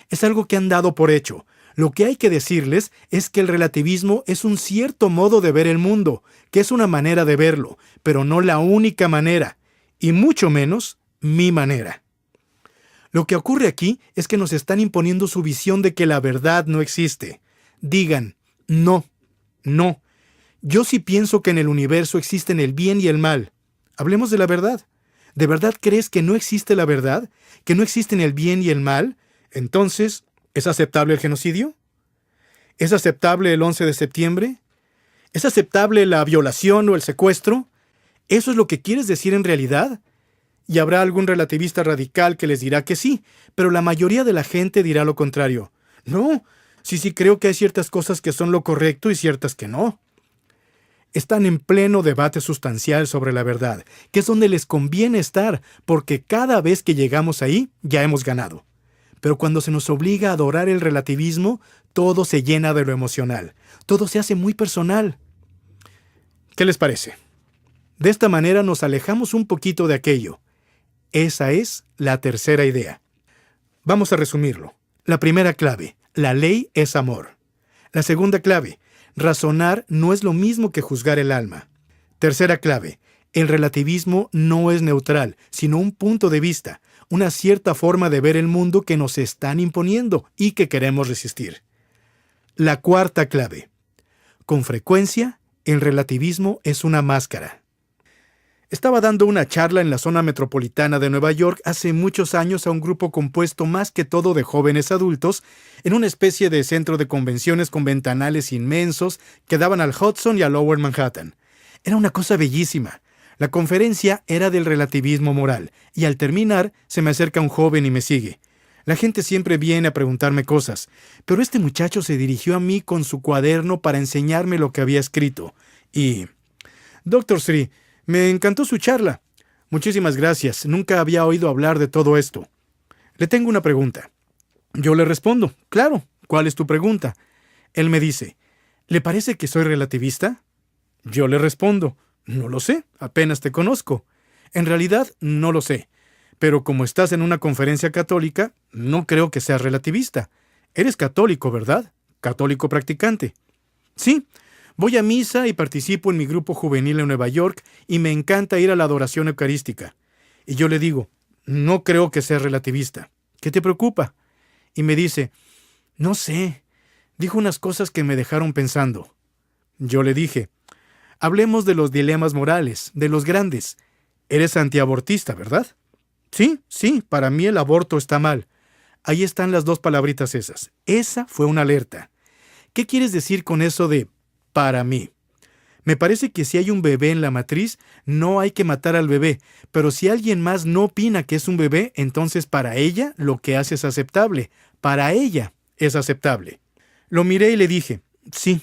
Es algo que han dado por hecho. Lo que hay que decirles es que el relativismo es un cierto modo de ver el mundo, que es una manera de verlo, pero no la única manera, y mucho menos mi manera. Lo que ocurre aquí es que nos están imponiendo su visión de que la verdad no existe. Digan, no, no. Yo sí pienso que en el universo existen el bien y el mal. Hablemos de la verdad. ¿De verdad crees que no existe la verdad? ¿Que no existen el bien y el mal? Entonces, ¿es aceptable el genocidio? ¿Es aceptable el 11 de septiembre? ¿Es aceptable la violación o el secuestro? ¿Eso es lo que quieres decir en realidad? Y habrá algún relativista radical que les dirá que sí, pero la mayoría de la gente dirá lo contrario. No, sí creo que hay ciertas cosas que son lo correcto y ciertas que no. Están en pleno debate sustancial sobre la verdad, que es donde les conviene estar, porque cada vez que llegamos ahí, ya hemos ganado. Pero cuando se nos obliga a adorar el relativismo, todo se llena de lo emocional. Todo se hace muy personal. ¿Qué les parece? De esta manera nos alejamos un poquito de aquello. Esa es la tercera idea. Vamos a resumirlo. La primera clave, la ley es amor. La segunda clave, razonar no es lo mismo que juzgar el alma. Tercera clave, el relativismo no es neutral, sino un punto de vista, una cierta forma de ver el mundo que nos están imponiendo y que queremos resistir. La cuarta clave, con frecuencia, el relativismo es una máscara. Estaba dando una charla en la zona metropolitana de Nueva York hace muchos años a un grupo compuesto más que todo de jóvenes adultos, en una especie de centro de convenciones con ventanales inmensos que daban al Hudson y a Lower Manhattan. Era una cosa bellísima. La conferencia era del relativismo moral, y al terminar se me acerca un joven y me sigue. La gente siempre viene a preguntarme cosas, pero este muchacho se dirigió a mí con su cuaderno para enseñarme lo que había escrito. Y... Dr. Sri, me encantó su charla. Muchísimas gracias. Nunca había oído hablar de todo esto. Le tengo una pregunta. Yo le respondo, claro, ¿cuál es tu pregunta? Él me dice, ¿le parece que soy relativista? Yo le respondo, no lo sé, apenas te conozco. En realidad, no lo sé. Pero como estás en una conferencia católica, no creo que seas relativista. Eres católico, ¿verdad? Católico practicante. Sí. Voy a misa y participo en mi grupo juvenil en Nueva York y me encanta ir a la adoración eucarística. Y yo le digo, no creo que seas relativista. ¿Qué te preocupa? Y me dice, no sé. Dijo unas cosas que me dejaron pensando. Yo le dije, hablemos de los dilemas morales, de los grandes. Eres antiabortista, ¿verdad? Sí, para mí el aborto está mal. Ahí están las dos palabritas esas. Esa fue una alerta. ¿Qué quieres decir con eso de para mí? Me parece que si hay un bebé en la matriz, no hay que matar al bebé, pero si alguien más no opina que es un bebé, entonces para ella lo que hace es aceptable. Para ella es aceptable. Lo miré y le dije, sí,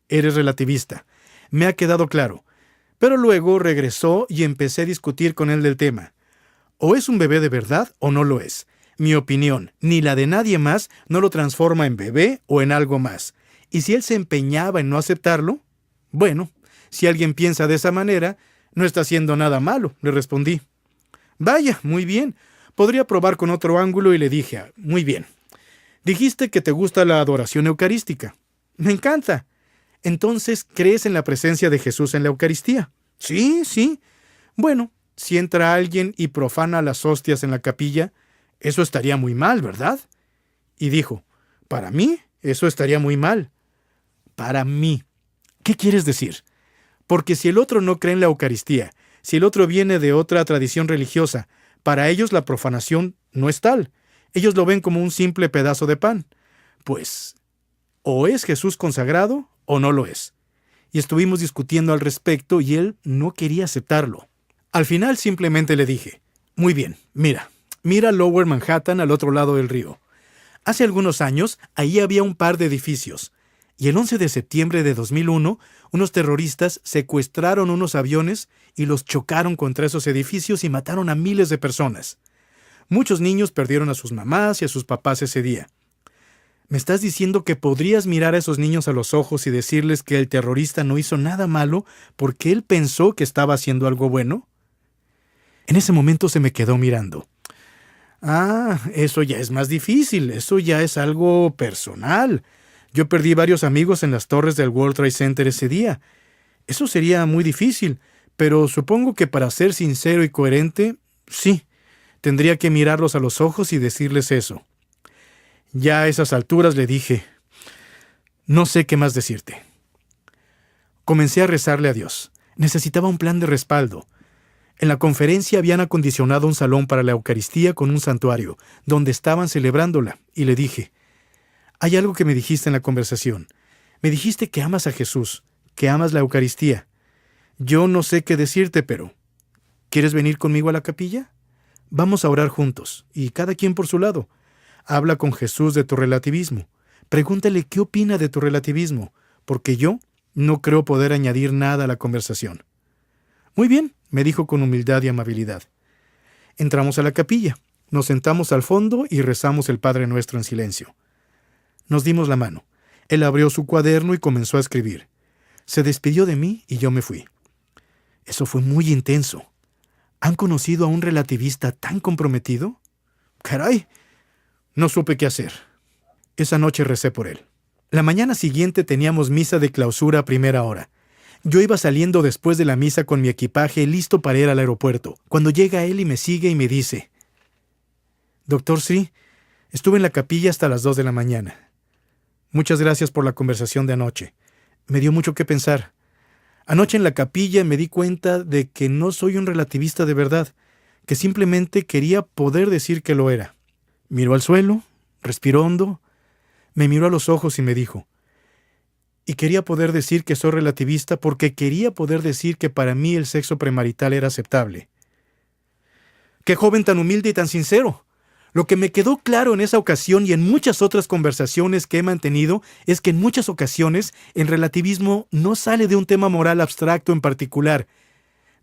eres relativista. Me ha quedado claro. Pero luego regresó y empecé a discutir con él del tema. O es un bebé de verdad o no lo es. Mi opinión, ni la de nadie más, no lo transforma en bebé o en algo más. Y si él se empeñaba en no aceptarlo, bueno, si alguien piensa de esa manera, no está haciendo nada malo, le respondí. Vaya, muy bien. Podría probar con otro ángulo y le dije, muy bien. Dijiste que te gusta la adoración eucarística. Me encanta. Entonces, ¿crees en la presencia de Jesús en la Eucaristía? Sí. Bueno, si entra alguien y profana las hostias en la capilla, eso estaría muy mal, ¿verdad? Y dijo, para mí, eso estaría muy mal. Para mí. ¿Qué quieres decir? Porque si el otro no cree en la Eucaristía, si el otro viene de otra tradición religiosa, para ellos la profanación no es tal. Ellos lo ven como un simple pedazo de pan. Pues, o es Jesús consagrado o no lo es. Y estuvimos discutiendo al respecto y él no quería aceptarlo. Al final simplemente le dije, muy bien, mira Lower Manhattan al otro lado del río. Hace algunos años, ahí había un par de edificios. Y el 11 de septiembre de 2001, unos terroristas secuestraron unos aviones y los chocaron contra esos edificios y mataron a miles de personas. Muchos niños perdieron a sus mamás y a sus papás ese día. ¿Me estás diciendo que podrías mirar a esos niños a los ojos y decirles que el terrorista no hizo nada malo porque él pensó que estaba haciendo algo bueno? En ese momento se me quedó mirando. Eso ya es más difícil, eso ya es algo personal. Yo perdí varios amigos en las torres del World Trade Center ese día. Eso sería muy difícil, pero supongo que para ser sincero y coherente, sí, Tendría que mirarlos a los ojos y decirles eso. Ya a esas alturas le dije, no sé qué más decirte. Comencé a rezarle a Dios. Necesitaba un plan de respaldo. En la conferencia habían acondicionado un salón para la Eucaristía con un santuario, donde estaban celebrándola, y le dije, hay algo que me dijiste en la conversación. Me dijiste que amas a Jesús, que amas la Eucaristía. Yo no sé qué decirte, pero ¿quieres venir conmigo a la capilla? Vamos a orar juntos, y cada quien por su lado. Habla con Jesús de tu relativismo. Pregúntale qué opina de tu relativismo, porque yo no creo poder añadir nada a la conversación. Muy bien, me dijo con humildad y amabilidad. Entramos a la capilla, nos sentamos al fondo y rezamos el Padre Nuestro en silencio. Nos dimos la mano. Él abrió su cuaderno y comenzó a escribir. Se despidió de mí y yo me fui. Eso fue muy intenso. ¿Han conocido a un relativista tan comprometido? ¡Caray! No supe qué hacer. Esa noche recé por él. La mañana siguiente teníamos misa de clausura a primera hora. Yo iba saliendo después de la misa con mi equipaje listo para ir al aeropuerto, cuando llega él y me sigue y me dice, Doctor Sri, estuve en la capilla hasta las 2 de la mañana. Muchas gracias por la conversación de anoche. Me dio mucho que pensar. Anoche en la capilla me di cuenta de que no soy un relativista de verdad, que simplemente quería poder decir que lo era. Miró al suelo, respiró hondo, me miró a los ojos y me dijo, y quería poder decir que soy relativista porque quería poder decir que para mí el sexo premarital era aceptable. ¡Qué joven tan humilde y tan sincero! Lo que me quedó claro en esa ocasión y en muchas otras conversaciones que he mantenido es que en muchas ocasiones el relativismo no sale de un tema moral abstracto en particular,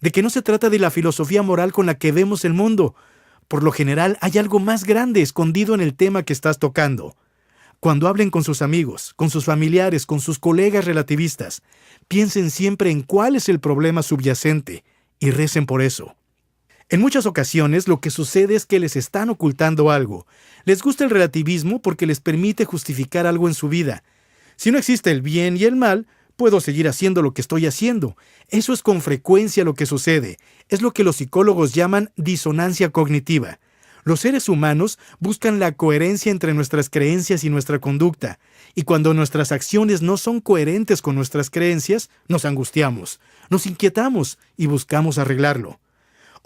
de que no se trata de la filosofía moral con la que vemos el mundo. Por lo general hay algo más grande escondido en el tema que estás tocando. Cuando hablen con sus amigos, con sus familiares, con sus colegas relativistas, piensen siempre en cuál es el problema subyacente y recen por eso. En muchas ocasiones lo que sucede es que les están ocultando algo. Les gusta el relativismo porque les permite justificar algo en su vida. Si no existe el bien y el mal, puedo seguir haciendo lo que estoy haciendo. Eso es con frecuencia lo que sucede. Es lo que los psicólogos llaman disonancia cognitiva. Los seres humanos buscan la coherencia entre nuestras creencias y nuestra conducta, y cuando nuestras acciones no son coherentes con nuestras creencias, nos angustiamos, nos inquietamos y buscamos arreglarlo.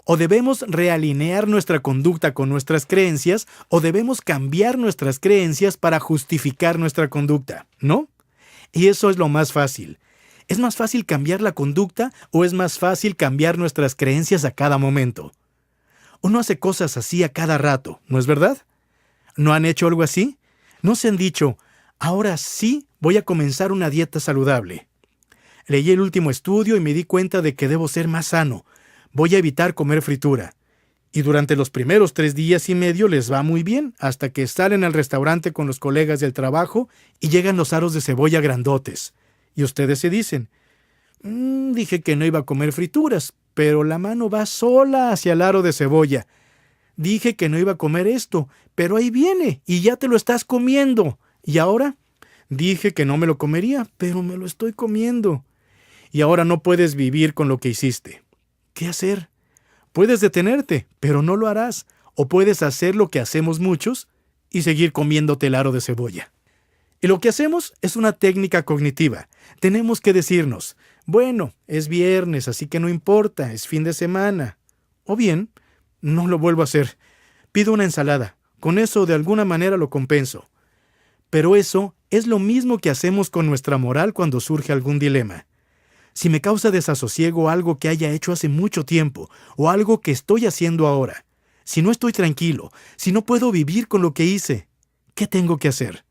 O debemos realinear nuestra conducta con nuestras creencias, o debemos cambiar nuestras creencias para justificar nuestra conducta, ¿no? Y eso es lo más fácil. ¿Es más fácil cambiar la conducta o es más fácil cambiar nuestras creencias a cada momento? Uno hace cosas así a cada rato, ¿no es verdad? ¿No han hecho algo así? ¿No se han dicho, ahora sí voy a comenzar una dieta saludable? Leí el último estudio y me di cuenta de que debo ser más sano. Voy a evitar comer fritura. Y durante los primeros 3 días y medio les va muy bien, hasta que salen al restaurante con los colegas del trabajo y llegan los aros de cebolla grandotes. Y ustedes se dicen, dije que no iba a comer frituras, pero la mano va sola hacia el aro de cebolla. Dije que no iba a comer esto, pero ahí viene y ya te lo estás comiendo. ¿Y ahora? Dije que no me lo comería, pero me lo estoy comiendo. Y ahora no puedes vivir con lo que hiciste. ¿Qué hacer? Puedes detenerte, pero no lo harás. O puedes hacer lo que hacemos muchos y seguir comiéndote el aro de cebolla. Y lo que hacemos es una técnica cognitiva. Tenemos que decirnos, bueno, es viernes, así que no importa, es fin de semana. O bien, no lo vuelvo a hacer. Pido una ensalada. Con eso de alguna manera lo compenso. Pero eso es lo mismo que hacemos con nuestra moral cuando surge algún dilema. Si me causa desasosiego algo que haya hecho hace mucho tiempo o algo que estoy haciendo ahora, si no estoy tranquilo, si no puedo vivir con lo que hice, ¿qué tengo que hacer?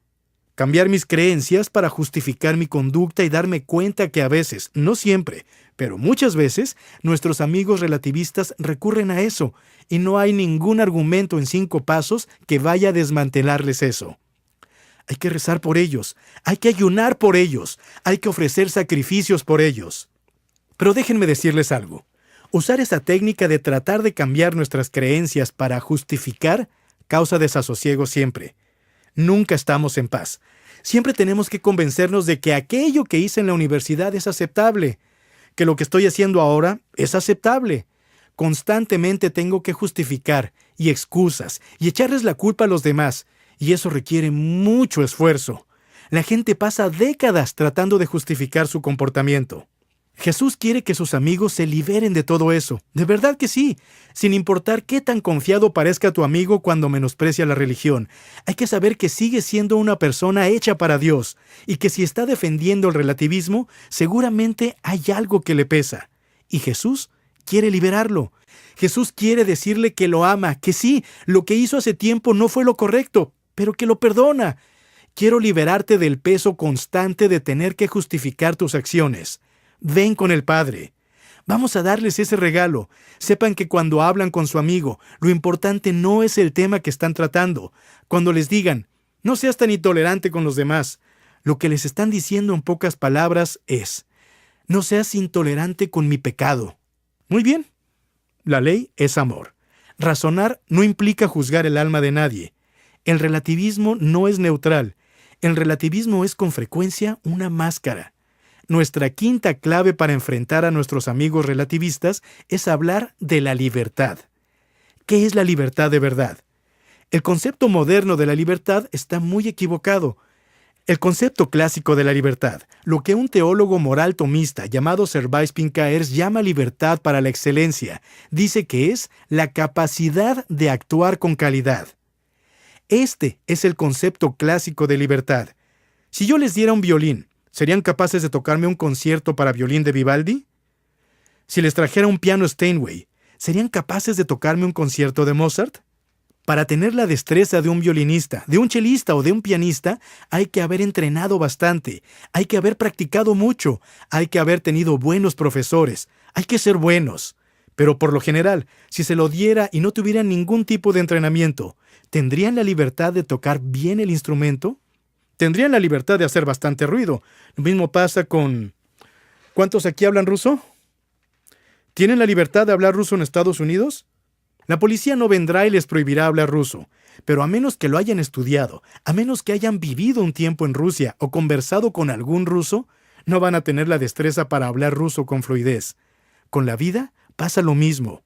Cambiar mis creencias para justificar mi conducta y darme cuenta que a veces, no siempre, pero muchas veces, nuestros amigos relativistas recurren a eso y no hay ningún argumento en 5 pasos que vaya a desmantelarles eso. Hay que rezar por ellos, hay que ayunar por ellos, hay que ofrecer sacrificios por ellos. Pero déjenme decirles algo. Usar esa técnica de tratar de cambiar nuestras creencias para justificar causa desasosiego siempre. Nunca estamos en paz. Siempre tenemos que convencernos de que aquello que hice en la universidad es aceptable, que lo que estoy haciendo ahora es aceptable. Constantemente tengo que justificar y excusas y echarles la culpa a los demás, y eso requiere mucho esfuerzo. La gente pasa décadas tratando de justificar su comportamiento. Jesús quiere que sus amigos se liberen de todo eso. De verdad que sí. Sin importar qué tan confiado parezca tu amigo cuando menosprecia la religión, hay que saber que sigue siendo una persona hecha para Dios y que si está defendiendo el relativismo, seguramente hay algo que le pesa. Y Jesús quiere liberarlo. Jesús quiere decirle que lo ama, que sí, lo que hizo hace tiempo no fue lo correcto, pero que lo perdona. Quiero liberarte del peso constante de tener que justificar tus acciones. Ven con el Padre. Vamos a darles ese regalo. Sepan que cuando hablan con su amigo, lo importante no es el tema que están tratando. Cuando les digan, no seas tan intolerante con los demás, lo que les están diciendo en pocas palabras es, no seas intolerante con mi pecado. Muy bien. La ley es amor. Razonar no implica juzgar el alma de nadie. El relativismo no es neutral. El relativismo es con frecuencia una máscara. Nuestra quinta clave para enfrentar a nuestros amigos relativistas es hablar de la libertad. ¿Qué es la libertad de verdad? El concepto moderno de la libertad está muy equivocado. El concepto clásico de la libertad, lo que un teólogo moral tomista llamado Servais Pincaers llama libertad para la excelencia, dice que es la capacidad de actuar con calidad. Este es el concepto clásico de libertad. Si yo les diera un violín, ¿serían capaces de tocarme un concierto para violín de Vivaldi? Si les trajera un piano Steinway, ¿serían capaces de tocarme un concierto de Mozart? Para tener la destreza de un violinista, de un chelista o de un pianista, hay que haber entrenado bastante, hay que haber practicado mucho, hay que haber tenido buenos profesores, hay que ser buenos. Pero por lo general, si se lo diera y no tuvieran ningún tipo de entrenamiento, ¿tendrían la libertad de tocar bien el instrumento? Tendrían la libertad de hacer bastante ruido. Lo mismo pasa con... ¿Cuántos aquí hablan ruso? ¿Tienen la libertad de hablar ruso en Estados Unidos? La policía no vendrá y les prohibirá hablar ruso, pero a menos que lo hayan estudiado, a menos que hayan vivido un tiempo en Rusia o conversado con algún ruso, no van a tener la destreza para hablar ruso con fluidez. Con la vida pasa lo mismo.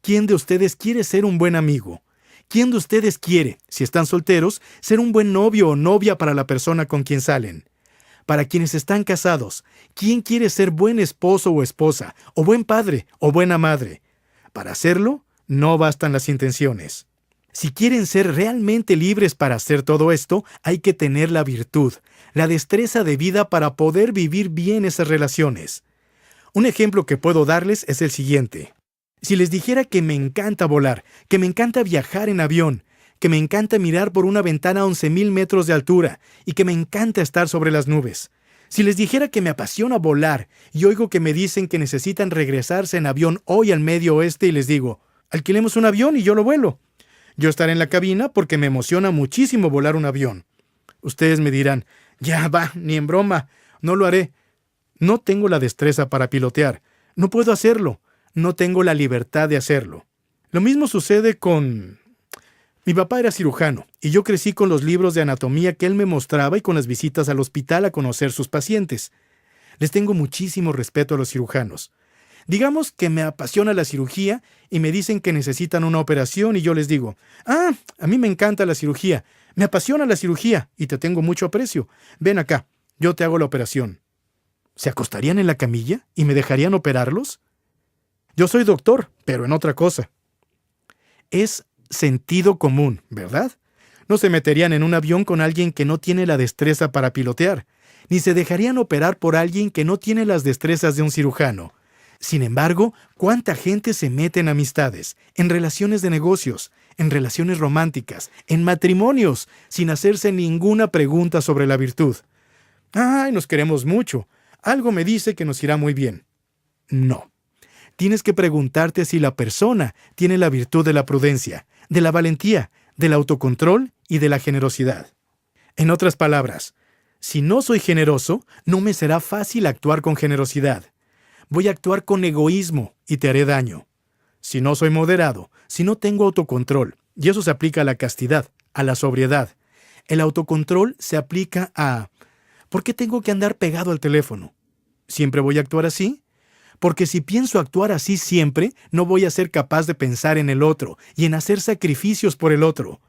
¿Quién de ustedes quiere ser un buen amigo? ¿Quién de ustedes quiere, si están solteros, ser un buen novio o novia para la persona con quien salen? Para quienes están casados, ¿quién quiere ser buen esposo o esposa, o buen padre o buena madre? Para hacerlo, no bastan las intenciones. Si quieren ser realmente libres para hacer todo esto, hay que tener la virtud, la destreza de vida para poder vivir bien esas relaciones. Un ejemplo que puedo darles es el siguiente. Si les dijera que me encanta volar, que me encanta viajar en avión, que me encanta mirar por una ventana a 11,000 metros de altura y que me encanta estar sobre las nubes. Si les dijera que me apasiona volar y oigo que me dicen que necesitan regresarse en avión hoy al Medio Oeste y les digo, alquilemos un avión y yo lo vuelo. Yo estaré en la cabina porque me emociona muchísimo volar un avión. Ustedes me dirán, ya va, ni en broma, no lo haré. No tengo la destreza para pilotear, no puedo hacerlo. No tengo la libertad de hacerlo. Lo mismo sucede con... Mi papá era cirujano, y yo crecí con los libros de anatomía que él me mostraba y con las visitas al hospital a conocer sus pacientes. Les tengo muchísimo respeto a los cirujanos. Digamos que me apasiona la cirugía y me dicen que necesitan una operación y yo les digo, a mí me encanta la cirugía, me apasiona la cirugía y te tengo mucho aprecio. Ven acá, yo te hago la operación. ¿Se acostarían en la camilla y me dejarían operarlos? Yo soy doctor, pero en otra cosa. Es sentido común, ¿verdad? No se meterían en un avión con alguien que no tiene la destreza para pilotear, ni se dejarían operar por alguien que no tiene las destrezas de un cirujano. Sin embargo, ¿cuánta gente se mete en amistades, en relaciones de negocios, en relaciones románticas, en matrimonios, sin hacerse ninguna pregunta sobre la virtud? ¡Ay, nos queremos mucho! Algo me dice que nos irá muy bien. No. Tienes que preguntarte si la persona tiene la virtud de la prudencia, de la valentía, del autocontrol y de la generosidad. En otras palabras, si no soy generoso, no me será fácil actuar con generosidad. Voy a actuar con egoísmo y te haré daño. Si no soy moderado, si no tengo autocontrol, y eso se aplica a la castidad, a la sobriedad. El autocontrol se aplica a... ¿Por qué tengo que andar pegado al teléfono? ¿Siempre voy a actuar así? Porque si pienso actuar así siempre, no voy a ser capaz de pensar en el otro y en hacer sacrificios por el otro.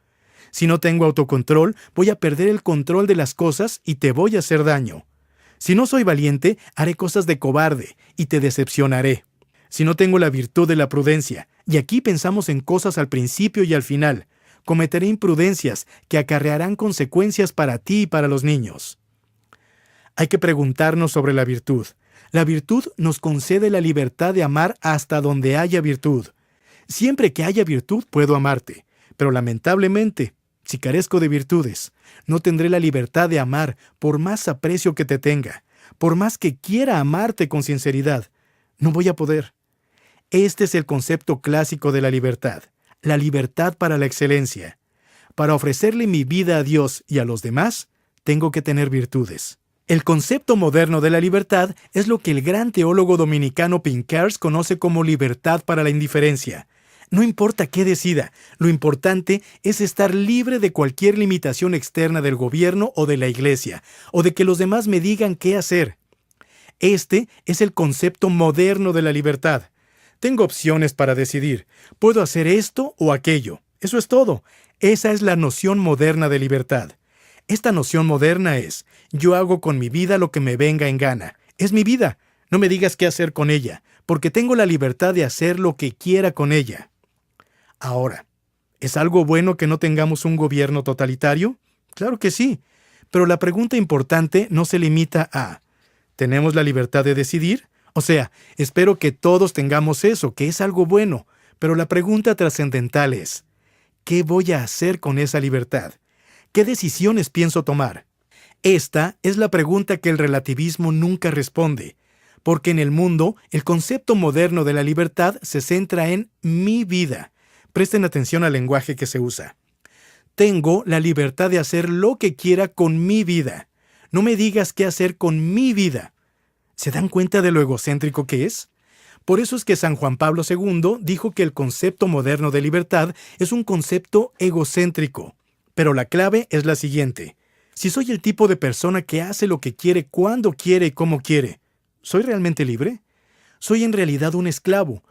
Si no tengo autocontrol, voy a perder el control de las cosas y te voy a hacer daño. Si no soy valiente, haré cosas de cobarde y te decepcionaré. Si no tengo la virtud de la prudencia, y aquí pensamos en cosas al principio y al final, cometeré imprudencias que acarrearán consecuencias para ti y para los niños. Hay que preguntarnos sobre la virtud. La virtud nos concede la libertad de amar hasta donde haya virtud. Siempre que haya virtud puedo amarte, pero lamentablemente, si carezco de virtudes, no tendré la libertad de amar por más aprecio que te tenga, por más que quiera amarte con sinceridad. No voy a poder. Este es el concepto clásico de la libertad para la excelencia. Para ofrecerle mi vida a Dios y a los demás, tengo que tener virtudes. El concepto moderno de la libertad es lo que el gran teólogo dominicano Pinckaers conoce como libertad para la indiferencia. No importa qué decida, lo importante es estar libre de cualquier limitación externa del gobierno o de la iglesia, o de que los demás me digan qué hacer. Este es el concepto moderno de la libertad. Tengo opciones para decidir. Puedo hacer esto o aquello. Eso es todo. Esa es la noción moderna de libertad. Esta noción moderna es, yo hago con mi vida lo que me venga en gana. Es mi vida. No me digas qué hacer con ella, porque tengo la libertad de hacer lo que quiera con ella. Ahora, ¿es algo bueno que no tengamos un gobierno totalitario? Claro que sí, pero la pregunta importante no se limita a ¿tenemos la libertad de decidir? O sea, espero que todos tengamos eso, que es algo bueno, pero la pregunta trascendental es ¿qué voy a hacer con esa libertad? ¿Qué decisiones pienso tomar? Esta es la pregunta que el relativismo nunca responde, porque en el mundo el concepto moderno de la libertad se centra en mi vida. Presten atención al lenguaje que se usa. Tengo la libertad de hacer lo que quiera con mi vida. No me digas qué hacer con mi vida. ¿Se dan cuenta de lo egocéntrico que es? Por eso es que San Juan Pablo II dijo que el concepto moderno de libertad es un concepto egocéntrico. Pero la clave es la siguiente. Si soy el tipo de persona que hace lo que quiere, cuando quiere y cómo quiere, ¿soy realmente libre? Soy en realidad un esclavo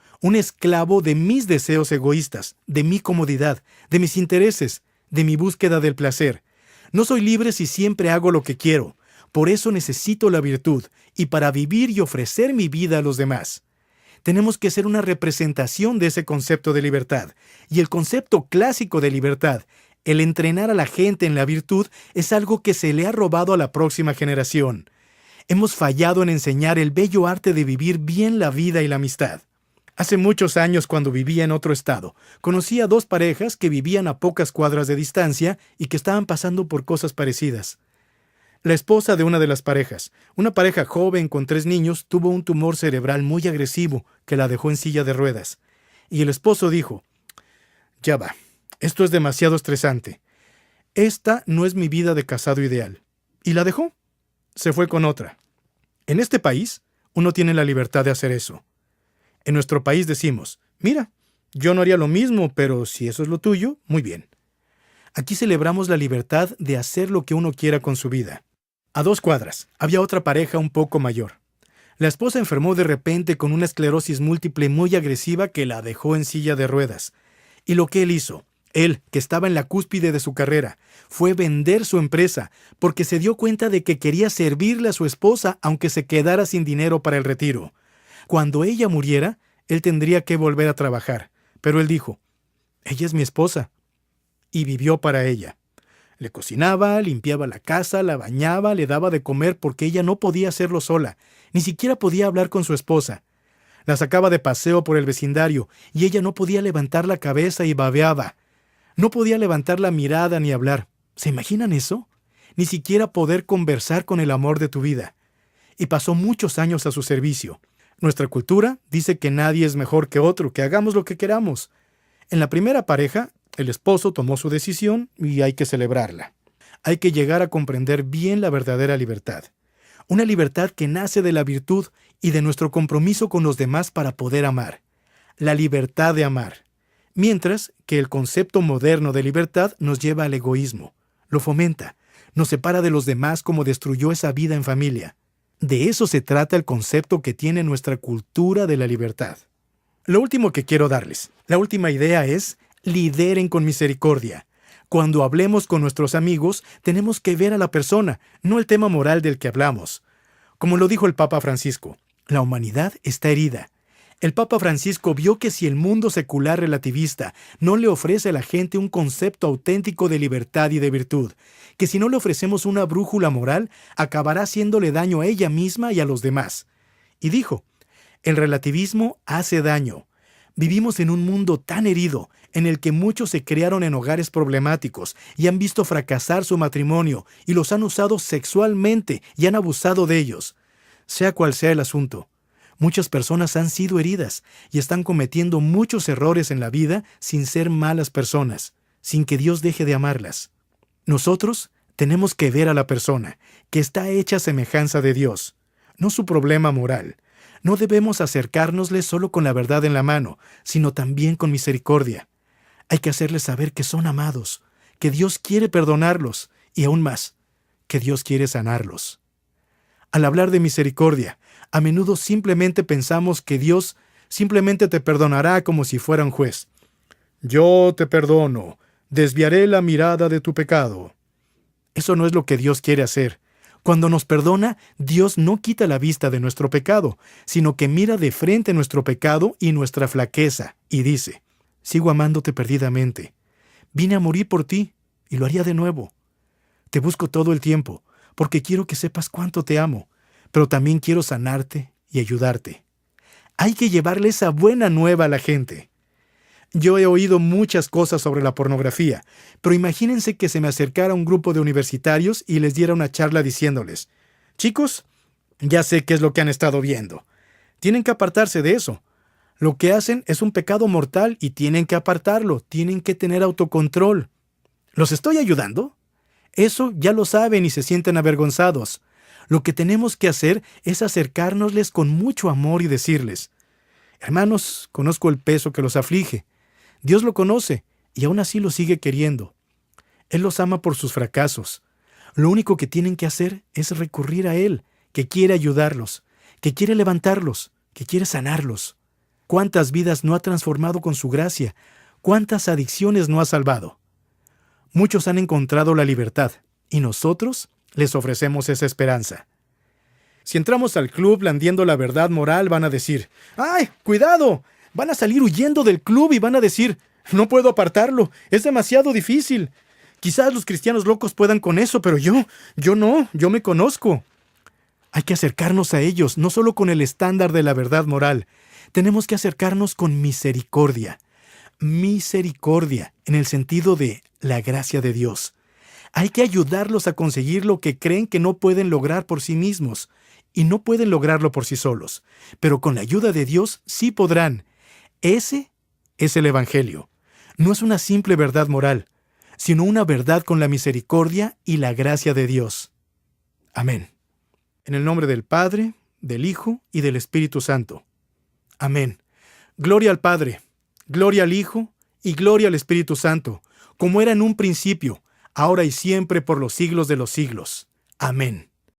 de mis deseos egoístas, de mi comodidad, de mis intereses, de mi búsqueda del placer. No soy libre si siempre hago lo que quiero. Por eso necesito la virtud, y para vivir y ofrecer mi vida a los demás. Tenemos que ser una representación de ese concepto de libertad. Y el concepto clásico de libertad, el entrenar a la gente en la virtud, es algo que se le ha robado a la próxima generación. Hemos fallado en enseñar el bello arte de vivir bien la vida y la amistad. Hace muchos años, cuando vivía en otro estado, conocí a dos parejas que vivían a pocas cuadras de distancia y que estaban pasando por cosas parecidas. La esposa de una de las parejas, una pareja joven con 3 niños, tuvo un tumor cerebral muy agresivo que la dejó en silla de ruedas. Y el esposo dijo, ya va, esto es demasiado estresante. Esta no es mi vida de casado ideal. Y la dejó. Se fue con otra. En este país, uno tiene la libertad de hacer eso. En nuestro país decimos, mira, yo no haría lo mismo, pero si eso es lo tuyo, muy bien. Aquí celebramos la libertad de hacer lo que uno quiera con su vida. A 2 cuadras, había otra pareja un poco mayor. La esposa enfermó de repente con una esclerosis múltiple muy agresiva que la dejó en silla de ruedas. Y lo que él hizo, él, que estaba en la cúspide de su carrera, fue vender su empresa porque se dio cuenta de que quería servirle a su esposa aunque se quedara sin dinero para el retiro. Cuando ella muriera, él tendría que volver a trabajar. Pero él dijo, ella es mi esposa. Y vivió para ella. Le cocinaba, limpiaba la casa, la bañaba, le daba de comer porque ella no podía hacerlo sola. Ni siquiera podía hablar con su esposa. La sacaba de paseo por el vecindario y ella no podía levantar la cabeza y babeaba. No podía levantar la mirada ni hablar. ¿Se imaginan eso? Ni siquiera poder conversar con el amor de tu vida. Y pasó muchos años a su servicio. Nuestra cultura dice que nadie es mejor que otro, que hagamos lo que queramos. En la primera pareja, el esposo tomó su decisión y hay que celebrarla. Hay que llegar a comprender bien la verdadera libertad. Una libertad que nace de la virtud y de nuestro compromiso con los demás para poder amar. La libertad de amar. Mientras que el concepto moderno de libertad nos lleva al egoísmo. Lo fomenta. Nos separa de los demás como destruyó esa vida en familia. De eso se trata el concepto que tiene nuestra cultura de la libertad. Lo último que quiero darles, la última idea es: lideren con misericordia. Cuando hablemos con nuestros amigos, tenemos que ver a la persona, no el tema moral del que hablamos. Como lo dijo el Papa Francisco, la humanidad está herida. El Papa Francisco vio que si el mundo secular relativista no le ofrece a la gente un concepto auténtico de libertad y de virtud, que si no le ofrecemos una brújula moral, acabará haciéndole daño a ella misma y a los demás. Y dijo: el relativismo hace daño. Vivimos en un mundo tan herido, en el que muchos se criaron en hogares problemáticos y han visto fracasar su matrimonio y los han usado sexualmente y han abusado de ellos. Sea cual sea el asunto, muchas personas han sido heridas y están cometiendo muchos errores en la vida sin ser malas personas, sin que Dios deje de amarlas. Nosotros tenemos que ver a la persona, que está hecha a semejanza de Dios, no su problema moral. No debemos acercárnosle solo con la verdad en la mano, sino también con misericordia. Hay que hacerles saber que son amados, que Dios quiere perdonarlos y aún más, que Dios quiere sanarlos. Al hablar de misericordia, a menudo simplemente pensamos que Dios simplemente te perdonará como si fuera un juez. Yo te perdono, desviaré la mirada de tu pecado. Eso no es lo que Dios quiere hacer. Cuando nos perdona, Dios no quita la vista de nuestro pecado, sino que mira de frente nuestro pecado y nuestra flaqueza, y dice: sigo amándote perdidamente. Vine a morir por ti, y lo haría de nuevo. Te busco todo el tiempo, porque quiero que sepas cuánto te amo, pero también quiero sanarte y ayudarte. Hay que llevarle esa buena nueva a la gente. Yo he oído muchas cosas sobre la pornografía, pero imagínense que se me acercara un grupo de universitarios y les diera una charla diciéndoles: chicos, ya sé qué es lo que han estado viendo. Tienen que apartarse de eso. Lo que hacen es un pecado mortal y tienen que apartarlo, tienen que tener autocontrol. ¿Los estoy ayudando? Eso ya lo saben y se sienten avergonzados. Lo que tenemos que hacer es acercárnosles con mucho amor y decirles: hermanos, conozco el peso que los aflige. Dios lo conoce y aún así los sigue queriendo. Él los ama por sus fracasos. Lo único que tienen que hacer es recurrir a Él, que quiere ayudarlos, que quiere levantarlos, que quiere sanarlos. ¿Cuántas vidas no ha transformado con su gracia? ¿Cuántas adicciones no ha salvado? Muchos han encontrado la libertad y nosotros les ofrecemos esa esperanza. Si entramos al club blandiendo la verdad moral, van a decir: ¡ay, cuidado! Van a salir huyendo del club y van a decir: no puedo apartarlo, es demasiado difícil. Quizás los cristianos locos puedan con eso, pero yo no, yo me conozco. Hay que acercarnos a ellos, no solo con el estándar de la verdad moral. Tenemos que acercarnos con misericordia. Misericordia, en el sentido de la gracia de Dios. Hay que ayudarlos a conseguir lo que creen que no pueden lograr por sí mismos, y no pueden lograrlo por sí solos. Pero con la ayuda de Dios sí podrán. Ese es el Evangelio. No es una simple verdad moral, sino una verdad con la misericordia y la gracia de Dios. Amén. En el nombre del Padre, del Hijo y del Espíritu Santo. Amén. Gloria al Padre, gloria al Hijo y gloria al Espíritu Santo, como era en un principio, ahora y siempre por los siglos de los siglos. Amén.